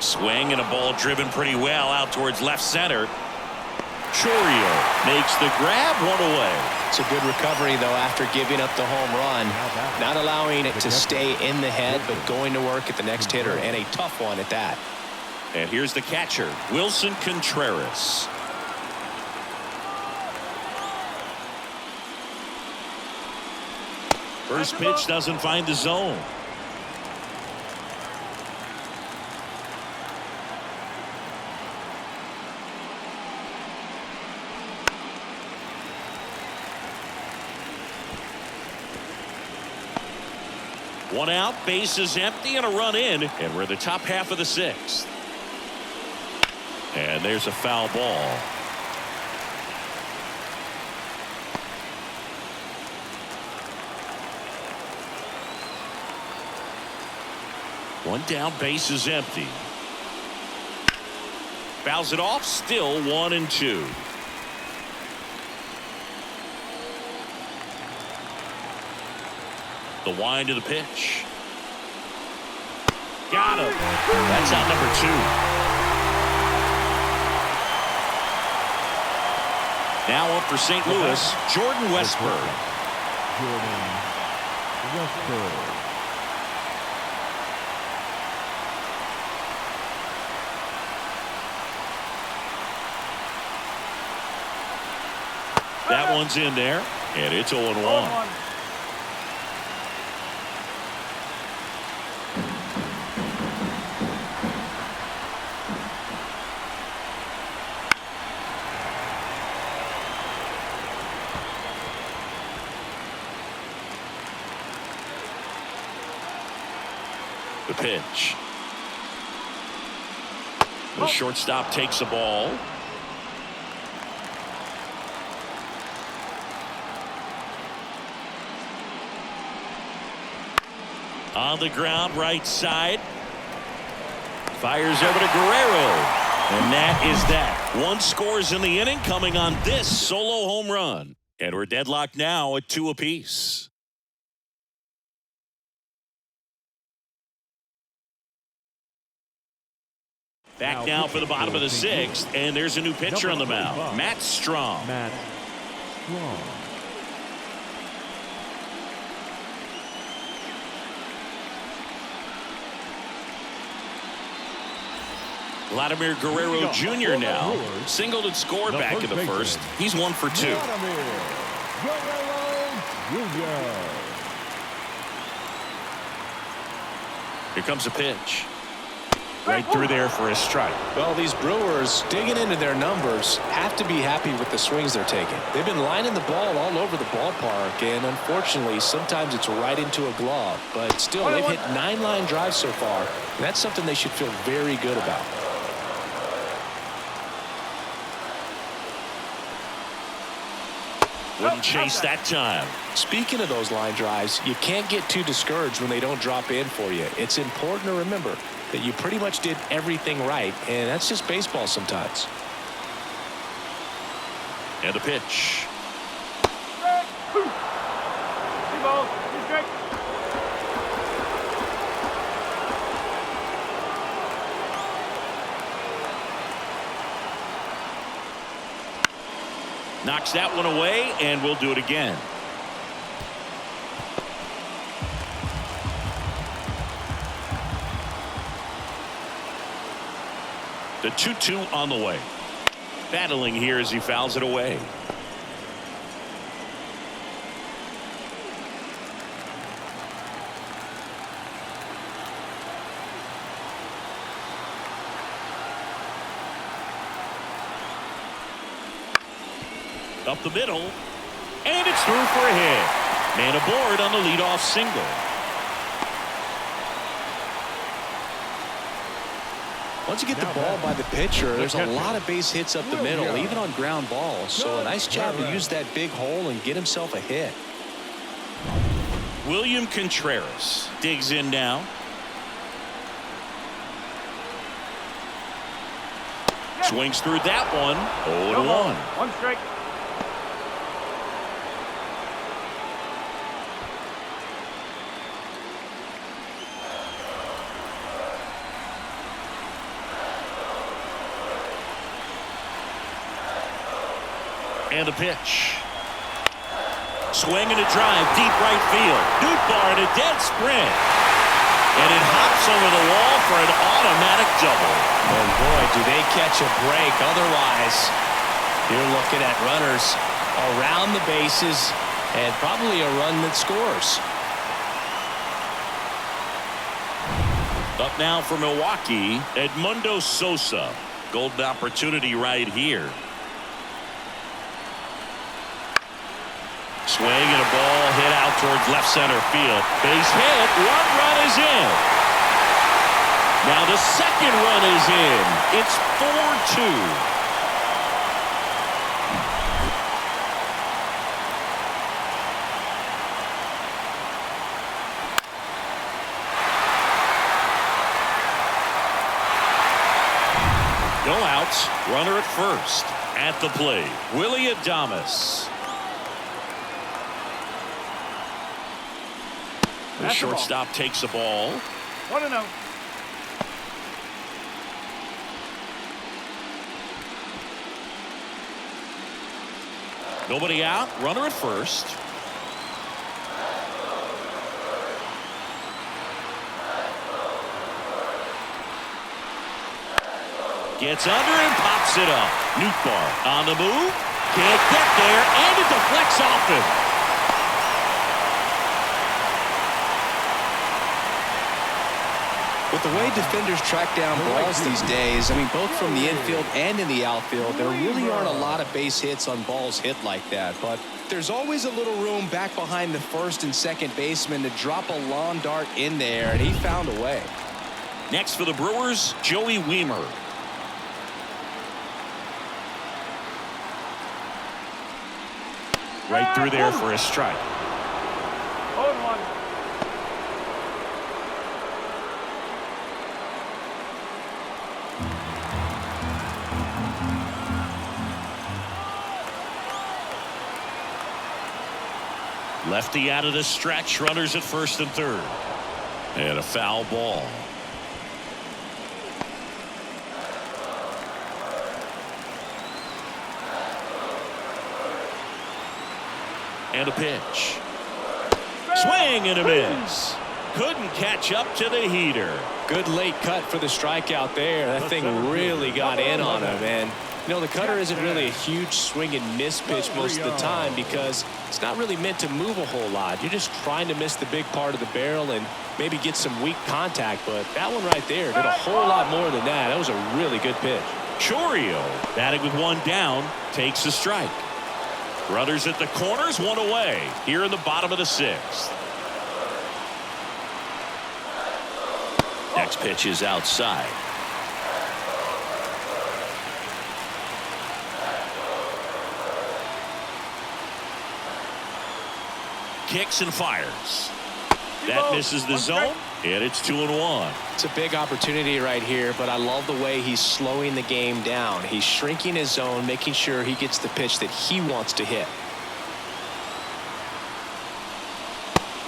Swing and a ball driven pretty well out towards left center. Chourio makes the grab, one away. It's a good recovery, though, after giving up the home run. Not allowing it to stay in the head, but going to work at the next hitter, and a tough one at that. And here's the catcher, Wilson Contreras. First pitch doesn't find the zone. One out, base is empty, and a run in, and we're in the top half of the sixth. And there's a foul ball. One down, base is empty. Fouls it off, still 1-2. The wind of the pitch. Got him. That's out number 2. Now up for St. Louis, Jordan Westburg. Jordan Westburg. That one's in there, and it's 0-1. The pitch. The shortstop takes the ball. On the ground, right side. Fires over to Guerrero. And that is that. 1 scores in the inning, coming on this solo home run. And we're deadlocked now at 2 apiece. Back now for the bottom of the 6th, and there's a new pitcher on the mound, Matt Strong. Matt Strong. Vladimir Guerrero Jr. now singled and scored back in the first. He's 1 for 2. Here comes a pitch. Right through there for a strike. Well, these Brewers, digging into their numbers, have to be happy with the swings they're taking. They've been lining the ball all over the ballpark, and unfortunately, sometimes it's right into a glove. But still, they've hit 9 line drives so far, and that's something they should feel very good about. Wouldn't chase that time. Speaking of those line drives, you can't get too discouraged when they don't drop in for you. It's important to remember that you pretty much did everything right, and that's just baseball sometimes. And the pitch. Knocks that one away, and we'll do it again. The 2-2 on the way. Battling here as he fouls it away. Up the middle, and it's through for a hit. Man aboard on the leadoff single. Once you get the ball by the pitcher, there's a lot of base hits up the middle, even on ground balls. So a nice job to use that big hole and get himself a hit. William Contreras digs in now. Swings through that one. 0-1. One strike. And a pitch. Swing and a drive, deep right field. Nootbaar in a dead sprint. And it hops over the wall for an automatic double. And boy, do they catch a break. Otherwise, you're looking at runners around the bases and probably a run that scores. Up now for Milwaukee, Edmundo Sosa. Golden opportunity right here. Swing and a ball hit out towards left center field. Base hit. One run is in. Now the second run is in. It's 4-2. No outs. Runner at first. At the plate, Willie Adames. The shortstop takes the ball. 1-0. Nobody out. Runner at first. Gets under and pops it up. Nootbaar on the move. Can't get there, and it deflects off him. With the way defenders track down balls these days, I mean, both from the infield and in the outfield, there really aren't a lot of base hits on balls hit like that. But there's always a little room back behind the first and second baseman to drop a lawn dart in there, and he found a way. Next for the Brewers, Joey Wiemer. Right through there for a strike. 0-1. Lefty out of the stretch. Runners at first and third. And a foul ball. And a pitch. Swing and a miss. Couldn't catch up to the heater. Good late cut for the strikeout there. That thing really got in on him, and you know, the cutter isn't really a huge swing and miss pitch most of the time because it's not really meant to move a whole lot. You're just trying to miss the big part of the barrel and maybe get some weak contact, but that one right there did a whole lot more than that. That was a really good pitch. Chourio batting with one down, takes a strike. Runners at the corners, one away here in the bottom of the sixth. Next pitch is outside. Kicks and fires. That misses the zone, and it's 2-1. It's a big opportunity right here, but I love the way he's slowing the game down. He's shrinking his zone, making sure he gets the pitch that he wants to hit.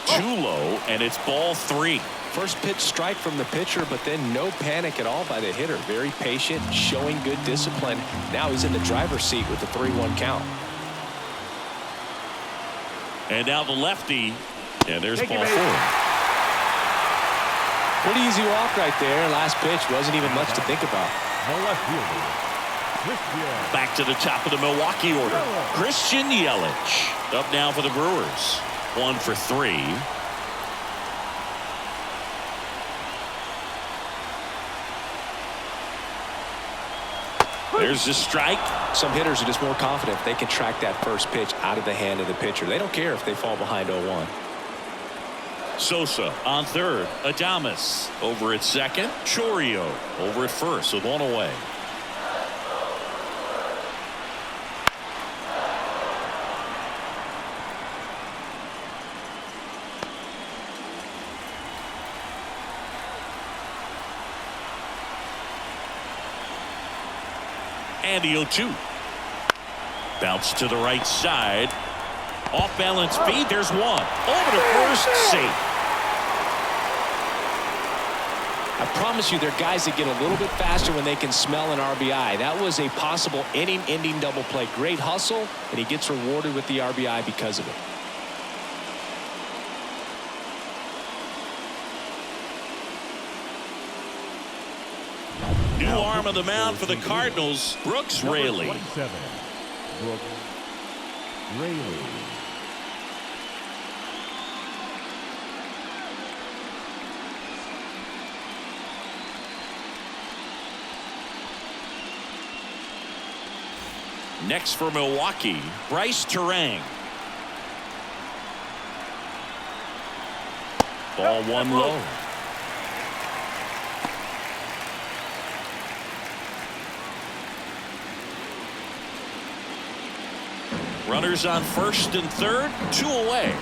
Too low, and it's ball 3. First pitch strike from the pitcher, but then no panic at all by the hitter. Very patient, showing good discipline. Now he's in the driver's seat with the 3-1 count. And now the lefty, and there's ball 4. Pretty easy walk right there. Last pitch wasn't even much to think about. Back to the top of the Milwaukee order. Christian Yelich up now for the Brewers. 1 for 3. There's the strike. Some hitters are just more confident if they can track that first pitch out of the hand of the pitcher. They don't care if they fall behind 0-1. Sosa on third. Adames over at second. Chourio over at first with one away. And the 0-2. Bounce to the right side. Off balance feed. There's one. Over to first. Safe. I promise you, there are guys that get a little bit faster when they can smell an RBI. That was a possible inning-ending double play. Great hustle, and he gets rewarded with the RBI because of it. New arm of the mound for the Cardinals, Brooks Raley. Brooks Raley. Next for Milwaukee, Bryce Terang. Ball one low. Runners on first and third, 2 away.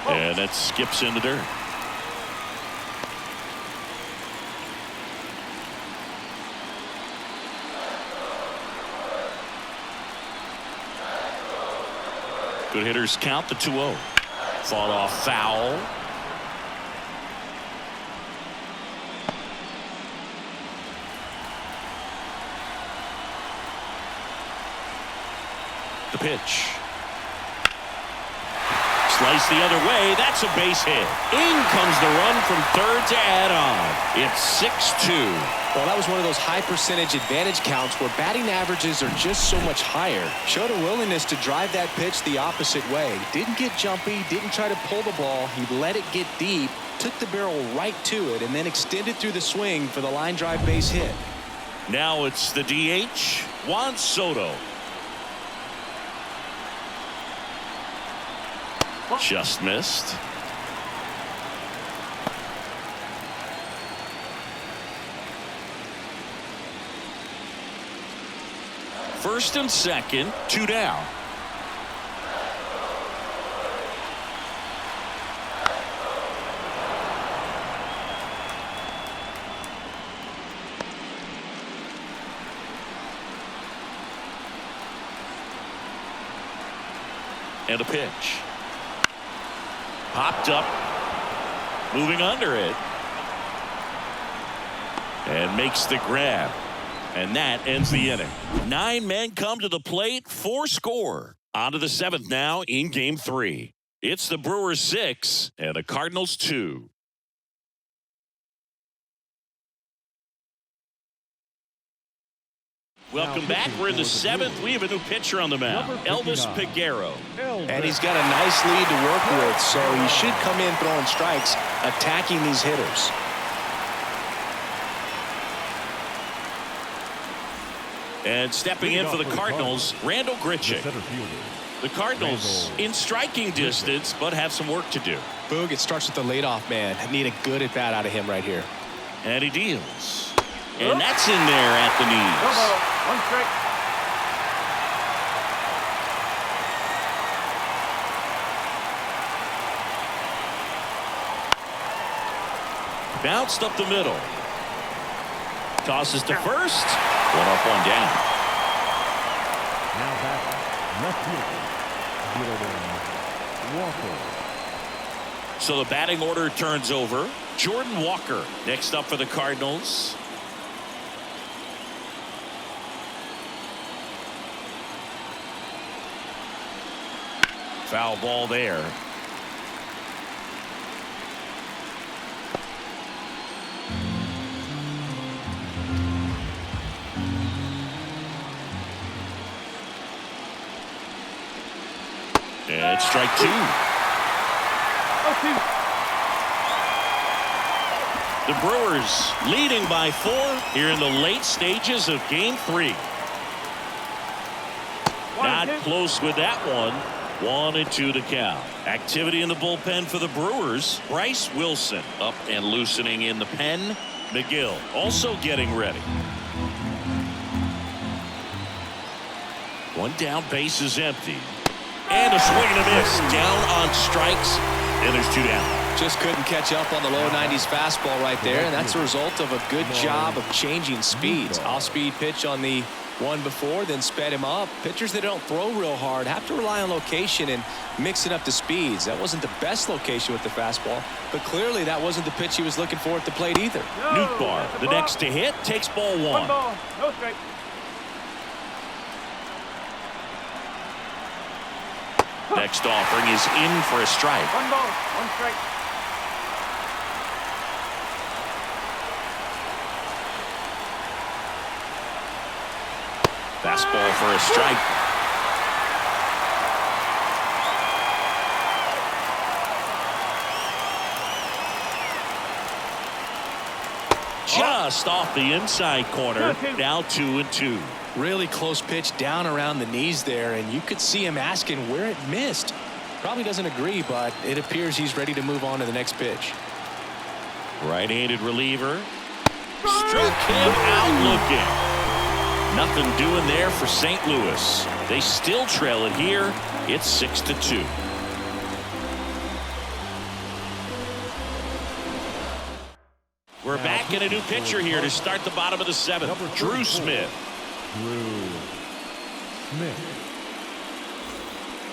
And that skips in the dirt. Good hitters count the 2-0. Fought off foul. The pitch. Slice the other way. That's a base hit. In comes the run from third to add on. It's 6-2. Well, that was one of those high percentage advantage counts where batting averages are just so much higher. Showed a willingness to drive that pitch the opposite way. Didn't get jumpy, didn't try to pull the ball. He let it get deep, took the barrel right to it, and then extended through the swing for the line drive base hit. Now it's the DH, Juan Soto. Just missed. First and second, 2 down. And a pitch. Popped up, moving under it, and makes the grab. And that ends the inning. 9 men come to the plate, 4 score. On to the 7th now in Game 3. It's the Brewers 6 and the Cardinals 2. Welcome back. We're in the 7th. We have a new pitcher on the mound, Elvis Peguero. And he's got a nice lead to work with, so he should come in throwing strikes, attacking these hitters. And stepping in for the Cardinals, Randall Grichuk. The Cardinals in striking distance, but have some work to do. Boog, it starts with the leadoff man. I need a good at bat out of him right here. And he deals. And that's in there at the knees. 1 strike. Bounced up the middle. Tosses to first. 1 up, 1 down. Now back left fielder, Walker. So the batting order turns over. Jordan Walker next up for the Cardinals. Foul ball there. And it's strike 2. The Brewers leading by 4 here in the late stages of Game 3. Not close with that one. 1-2 to count. Activity in the bullpen for the Brewers. Bryce Wilson up and loosening in the pen. McGill also getting ready. 1 down, base is empty. And a swing and a miss. Down on strikes. And there's 2 down. Just couldn't catch up on the low 90s fastball right there, and that's a result of a good job of changing speeds. Off-speed pitch on the one before, then sped him up. Pitchers that don't throw real hard have to rely on location and mix it up to speeds. That wasn't the best location with the fastball, but clearly that wasn't the pitch he was looking for at the plate either. Nootbaar, the next to hit, takes ball one. One ball, no strike. Next offering is in for a strike. One ball, one strike. Fastball for a strike. Just off the inside corner. Now 2-2. Really close pitch down around the knees there, and you could see him asking where it missed. Probably doesn't agree, but it appears he's ready to move on to the next pitch. Right-handed reliever. Struck him out looking. Nothing doing there for St. Louis. They still trail it here. It's 6-2. We're back in a new pitcher here to start the bottom of the seventh. Drew Smith.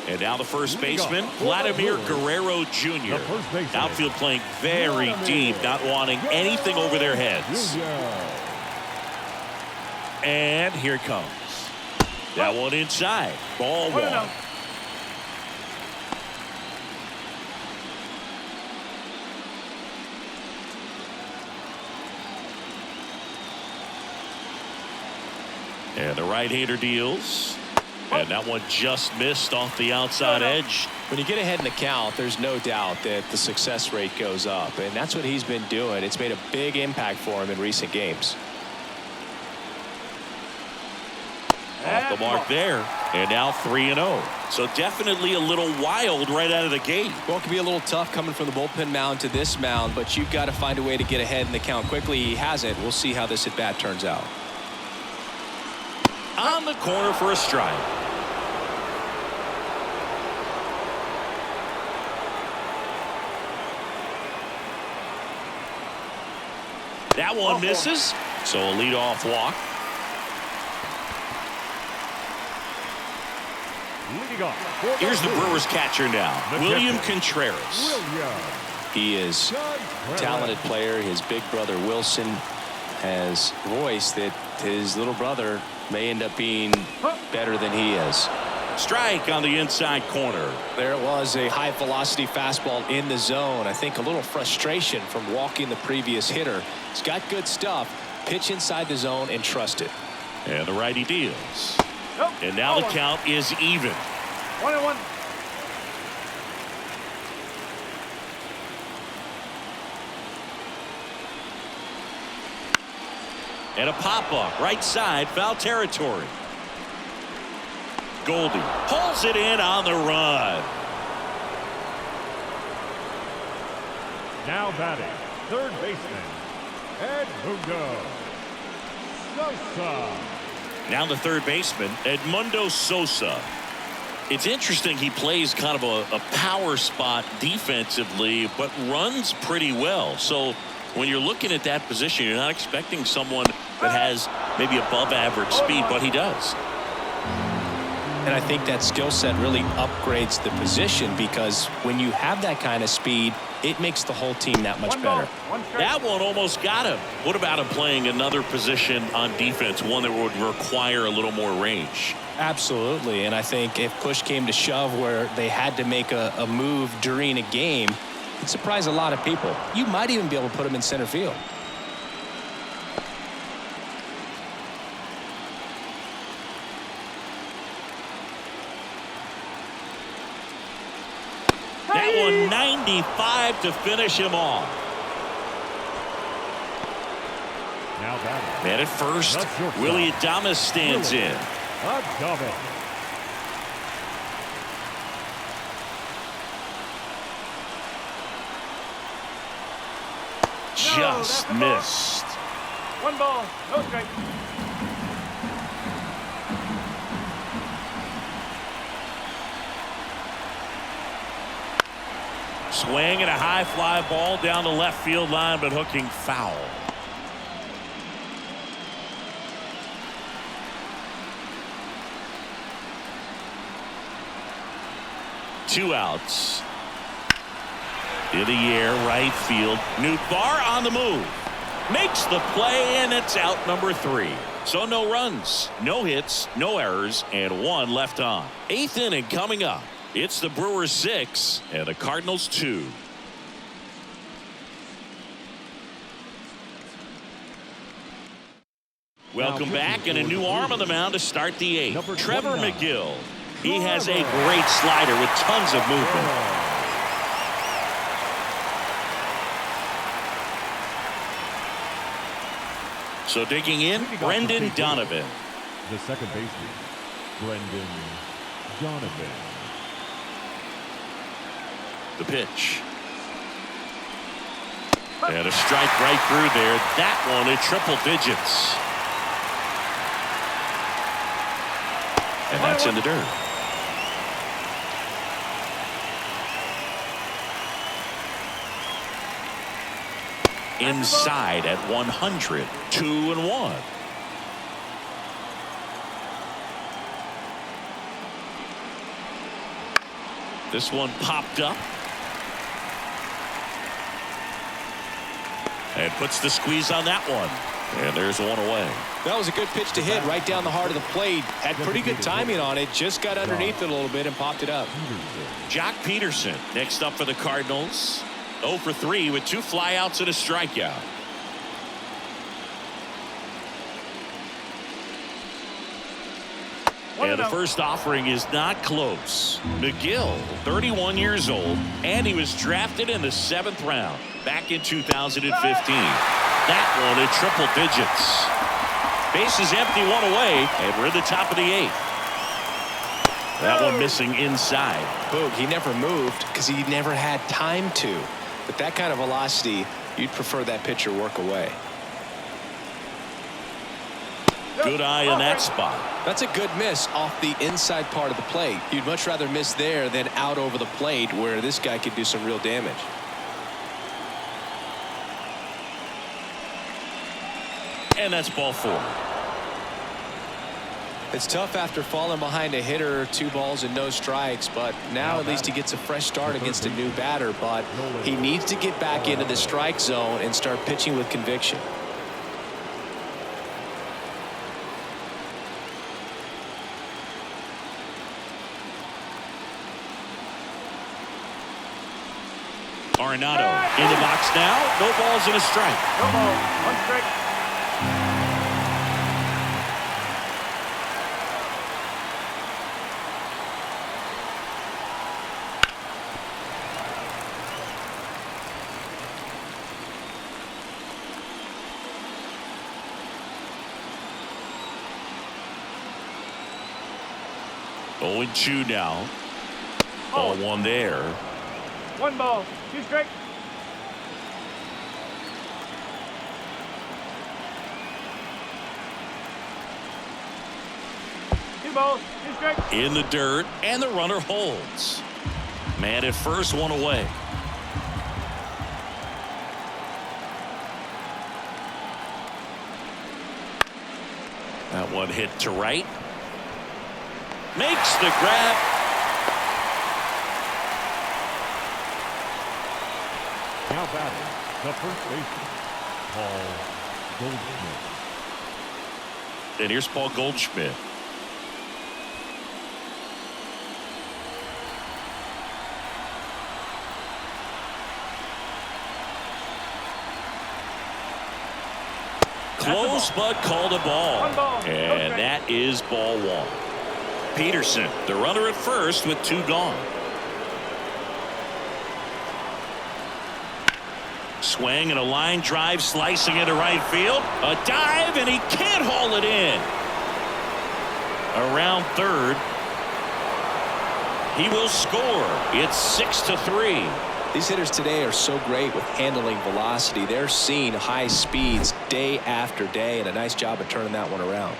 And now the first baseman, Vladimir Guerrero Jr. Outfield playing very deep, not wanting anything over their heads. And here it comes. That one inside. Ball one. And the right-hander deals. And that one just missed off the outside edge. When you get ahead in the count, there's no doubt that the success rate goes up. And that's what he's been doing. It's made a big impact for him in recent games. Off the mark there. And now 3-0. So definitely a little wild right out of the gate. Well, it can be a little tough coming from the bullpen mound to this mound, but you've got to find a way to get ahead in the count quickly. He hasn't. We'll see how this at-bat turns out. On the corner for a strike. That one misses. So a leadoff walk. Here's the Brewers catcher now, William Contreras. He is a talented player. His big brother Wilson has voiced that his little brother may end up being better than he is. Strike on the inside corner. There it was, a high velocity fastball in the zone. I think a little frustration from walking the previous hitter. He's got good stuff. Pitch inside the zone and trust it. And the righty deals. And now the count is even. 1-1. And a pop-up right side, foul territory. Goldie pulls it in on the run. Now batting, third baseman, Edmundo Sosa. Now the third baseman, Edmundo Sosa. It's interesting, he plays kind of a power spot defensively, but runs pretty well. So when you're looking at that position, you're not expecting someone that has maybe above average speed, but he does. And I think that skill set really upgrades the position, because when you have that kind of speed, it makes the whole team that much better. That one almost got him. What about him playing another position on defense, one that would require a little more range? Absolutely. And I think if push came to shove where they had to make a move during a game, it'd surprise a lot of people. You might even be able to put him in center field. That one 95 to finish him off. Now batting. And at first, Willie Adames stands in. Adames. Just missed. One ball, no strike. Swing and a high fly ball down the left field line, but hooking foul. Two outs. In the air, right field. Nootbaar on the move. Makes the play, and it's out number 3. So no runs, no hits, no errors, and 1 left on. 8th inning coming up. It's the Brewers 6 and the Cardinals 2. Welcome back, and a new arm on the mound to start the 8th. Trevor McGill. He has a great slider with tons of movement. So digging in, Brendan Donovan. The second baseman, Brendan Donovan. The pitch. And a strike right through there. That one at triple digits. And that's in the dirt. Inside at 100, 2-1. This one popped up and puts the squeeze on that one, and there's one away. That was a good pitch to hit right down the heart of the plate. Had pretty good timing on it. Just got underneath it a little bit and popped it up. Jock Peterson next up for the Cardinals. 0 for 3 with 2 flyouts and a strikeout. And the first offering is not close. McGill, 31 years old, and he was drafted in the 7th round back in 2015. That one at triple digits. Bases empty, 1 away, and we're at the top of the 8th. That one missing inside. Boog, he never moved because he never had time to. With that kind of velocity, you'd prefer that pitcher work away. Good eye in that spot. That's a good miss off the inside part of the plate. You'd much rather miss there than out over the plate where this guy could do some real damage. And that's ball 4. It's tough after falling behind a hitter, 2 balls and no strikes, but now at least he gets a fresh start against a new batter, but he needs to get back into the strike zone and start pitching with conviction. Arenado in the box now. No balls and a strike. No ball. 1 strike. Oh, 0-2 now. Ball 1 there. 1 ball. 2 strikes. Balls, 2 strikes. In the dirt, and the runner holds. Man at first, 1 away. That one hit to right. Makes the grab. Now batting, the first baseman, Paul Goldschmidt. And here's Paul Goldschmidt. Close, but called a ball. 1 ball. And that is ball 1. Peterson, the runner at first with 2 gone. Swing and a line drive slicing into right field. A dive, and he can't haul it in. Around third. He will score. It's 6-3. These hitters today are so great with handling velocity. They're seeing high speeds day after day, and a nice job of turning that one around.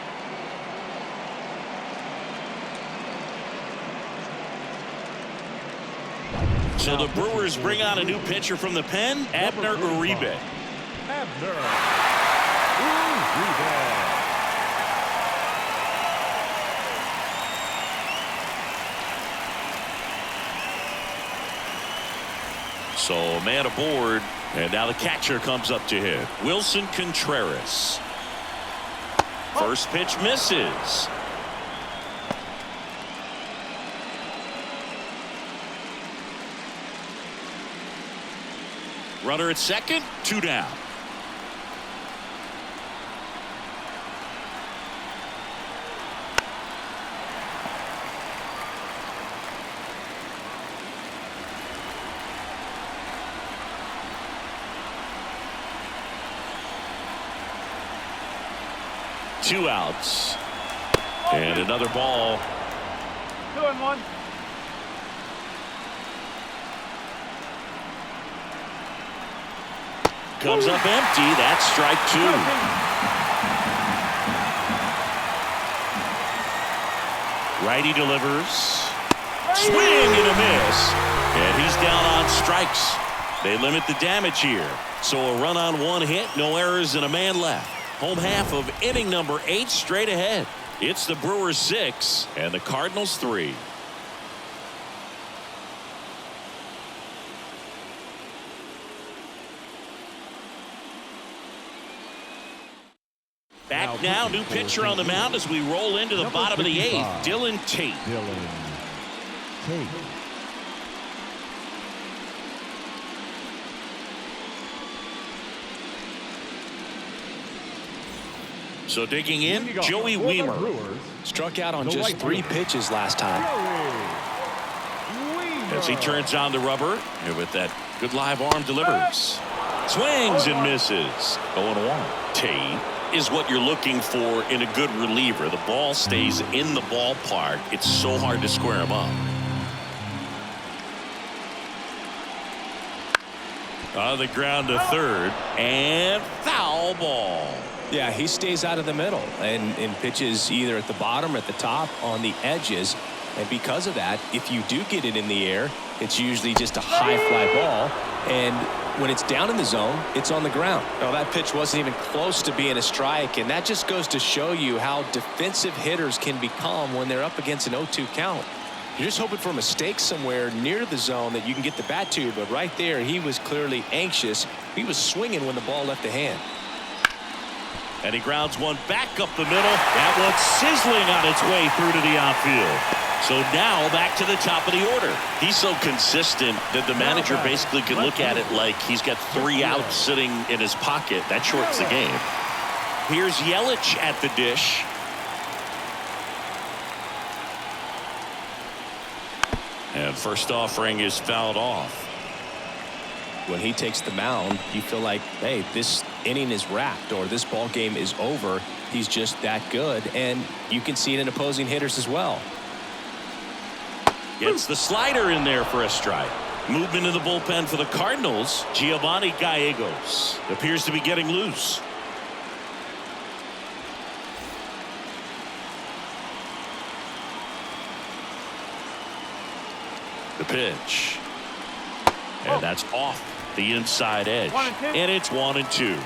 So the Brewers bring on a new pitcher from the pen, Abner Uribe. Abner Uribe. So a man aboard, and now the catcher comes up to hit. Wilson Contreras. First pitch misses. Runner at second, 2 down. Two outs. And another ball. 2-1. Comes up empty. That's strike 2. Righty delivers. Swing and a miss. And he's down on strikes. They limit the damage here. So a run on 1 hit, no errors, and a man left. Home half of inning number 8 straight ahead. It's the Brewers 6 and the Cardinals 3. Back now, new pitcher on the mound as we roll into the bottom of the 8th. Dylan Tate. So digging in, Joey Wiemer. Struck out on just 3 pitches last time. As he turns on the rubber, and with that good live arm delivers. Swings and misses. 0-1. Tate is what you're looking for in a good reliever. The ball stays in the ballpark. It's so hard to square him up. On the ground to third, and foul ball. Yeah, he stays out of the middle and pitches either at the bottom or at the top on the edges. And because of that, if you do get it in the air, it's usually just a high fly ball. And when it's down in the zone, it's on the ground. Now, that pitch wasn't even close to being a strike, and that just goes to show you how defensive hitters can become when they're up against an 0-2 count. You're just hoping for a mistake somewhere near the zone that you can get the bat to, but right there, he was clearly anxious. He was swinging when the ball left the hand. And he grounds one back up the middle. That one's sizzling on its way through to the outfield. So now back to the top of the order. He's so consistent that the manager basically can look at it like he's got 3 outs sitting in his pocket. That shortens the game. Here's Yelich at the dish. And first offering is fouled off. When he takes the mound, you feel like, hey, this inning is wrapped or this ball game is over. He's just that good, and you can see it in opposing hitters as well. Gets the slider in there for a strike. Movement in the bullpen for the Cardinals. Giovanni Gallegos appears to be getting loose. The pitch. And that's off the inside edge. And it's 1-2.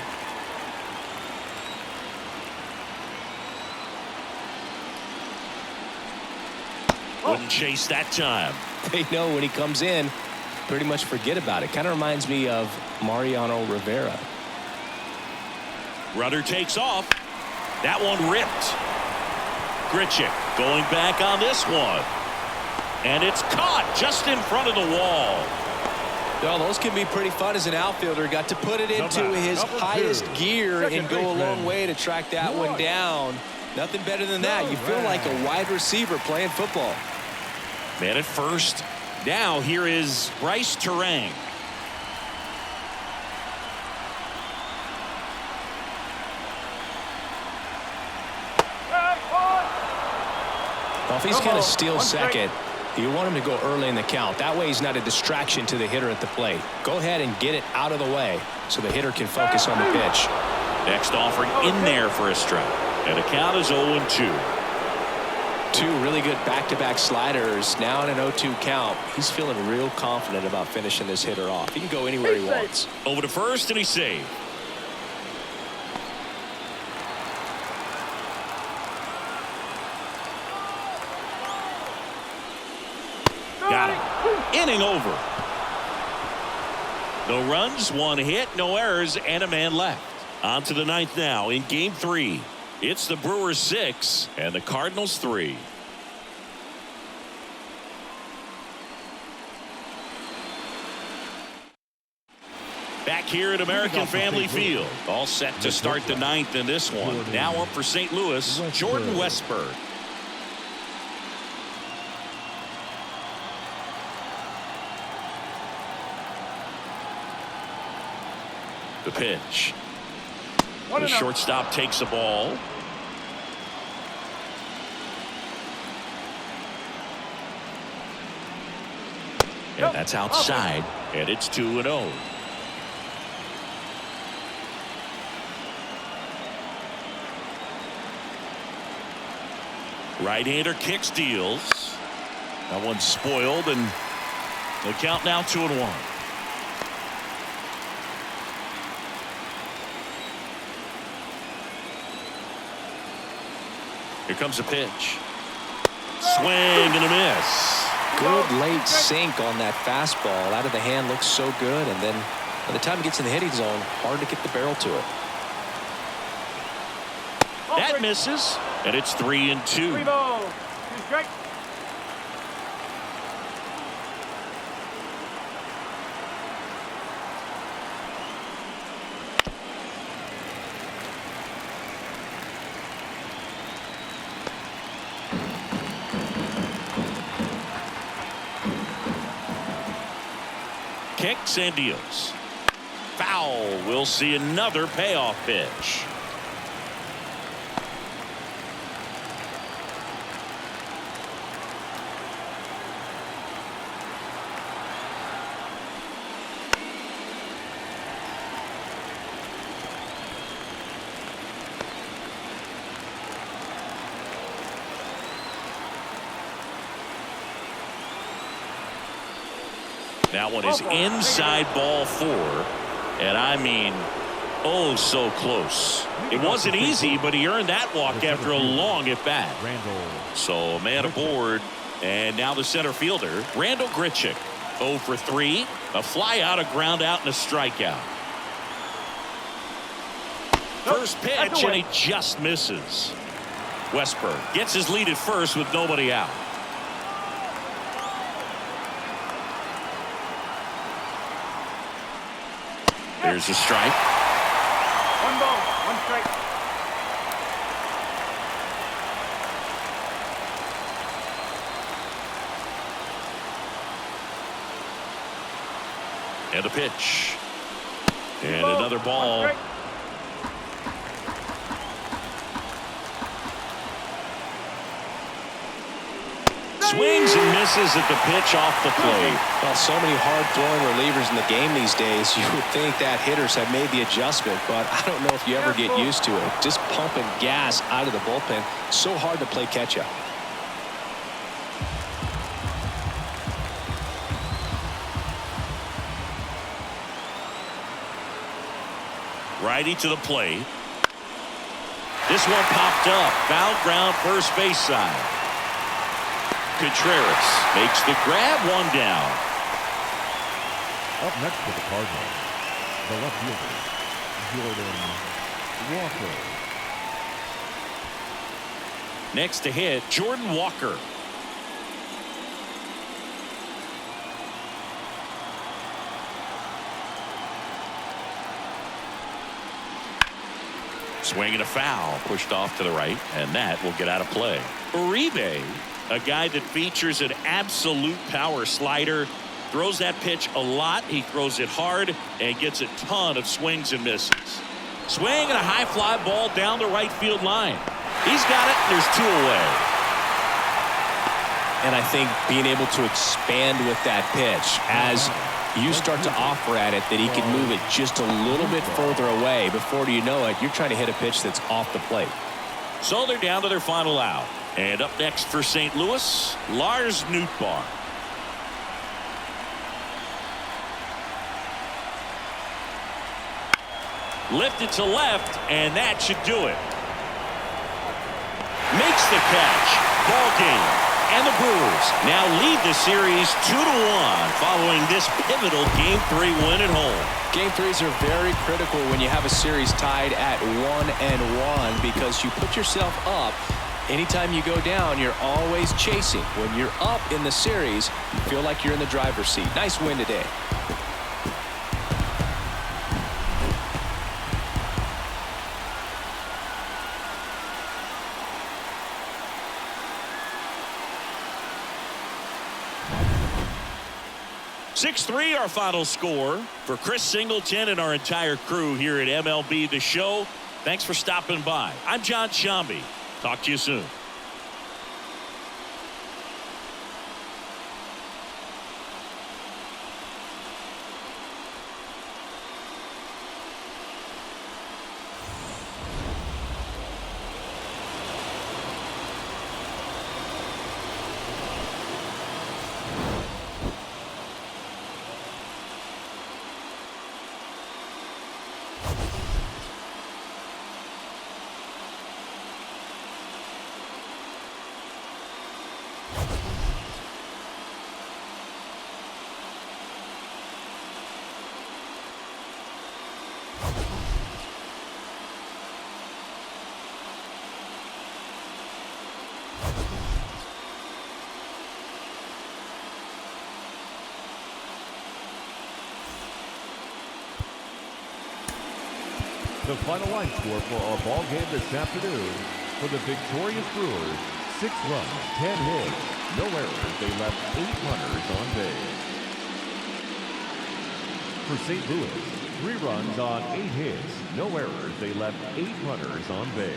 Wouldn't chase that time. They know when he comes in, pretty much forget about it. Kind of reminds me of Mariano Rivera. Runner takes off. That one ripped. Grichuk going back on this one. And it's caught just in front of the wall. Well, those can be pretty fun as an outfielder. Got to put it into his highest gear and go a long way to track that one down. Nothing better than that. You feel like a wide receiver playing football. Man at first. Now here is Bryce Terang. Well, if he's going to steal second, you want him to go early in the count. That way he's not a distraction to the hitter at the plate. Go ahead and get it out of the way so the hitter can focus on the pitch. Next offering in there for a strike. And the count is 0-2. Two really good back-to-back sliders. Now in an 0-2 count. He's feeling real confident about finishing this hitter off. He can go anywhere he wants. Over to first, and he's saved. Got him. Inning over. No runs, one hit, no errors, and a man left. On to the ninth now in game 3. It's the Brewers 6 and the Cardinals 3. Back here at American Family Field. All set to start the ninth in this one. Now up for St. Louis, Jordan Westburg. The pitch. The shortstop takes the ball. And that's outside. And it's 2-0. Right-hander kicks, deals. That one's spoiled, and the count now 2-1. Here comes a pitch. Swing and a miss. Good late sink on that fastball. Out of the hand, looks so good, and then by the time it gets in the hitting zone, hard to get the barrel to it. That misses, and it's 3-2. 3 balls. 2 strikes. Kicks and deals. Foul. We'll see another payoff pitch. That one is inside ball 4. And I mean, oh, so close. It wasn't easy, but he earned that walk after a long at bat. So a man aboard. And now the center fielder, Randall Grichuk. 0 for 3. A fly out, a ground out, and a strikeout. First pitch, and he just misses. Westburg gets his lead at first with nobody out. There's a strike. 1 ball, 1 strike. And a pitch. And another ball. Swings and misses at the pitch off the plate. Well, so many hard-throwing relievers in the game these days. You would think that hitters have made the adjustment, but I don't know if you ever get used to it. Just pumping gas out of the bullpen. So hard to play catch-up. Righty to the plate. This one popped up. Foul ground, first base side. Contreras makes the grab, 1 down. Up next for the Cardinals, the left fielder, Jordan Walker. Next to hit, Jordan Walker. Swing and a foul, pushed off to the right, and that will get out of play. Uribe, a guy that features an absolute power slider, throws that pitch a lot. He throws it hard and gets a ton of swings and misses. Swing and a high fly ball down the right field line. He's got it, and there's 2 away. And I think being able to expand with that pitch as you start to offer at it that he can move it just a little bit further away. Before you know it, you're trying to hit a pitch that's off the plate. So they're down to their final out. And up next for St. Louis, Lars Nootbaar. Lifted to left, and that should do it. Makes the catch. Ball game. And the Brewers now lead the series 2-1 following this pivotal Game 3 win at home. Game 3s are very critical when you have a series tied at 1-1 because you put yourself up. Anytime you go down, you're always chasing. When you're up in the series, you feel like you're in the driver's seat. Nice win today. (6-3) our final score. For Chris Singleton and our entire crew here at MLB The Show, thanks for stopping by. I'm John Shambi. Talk to you soon. The final line score for our ball game this afternoon: for the victorious Brewers, 6 runs, 10 hits, no errors. They left 8 runners on base. For St. Louis, 3 runs on 8 hits, no errors. They left 8 runners on base.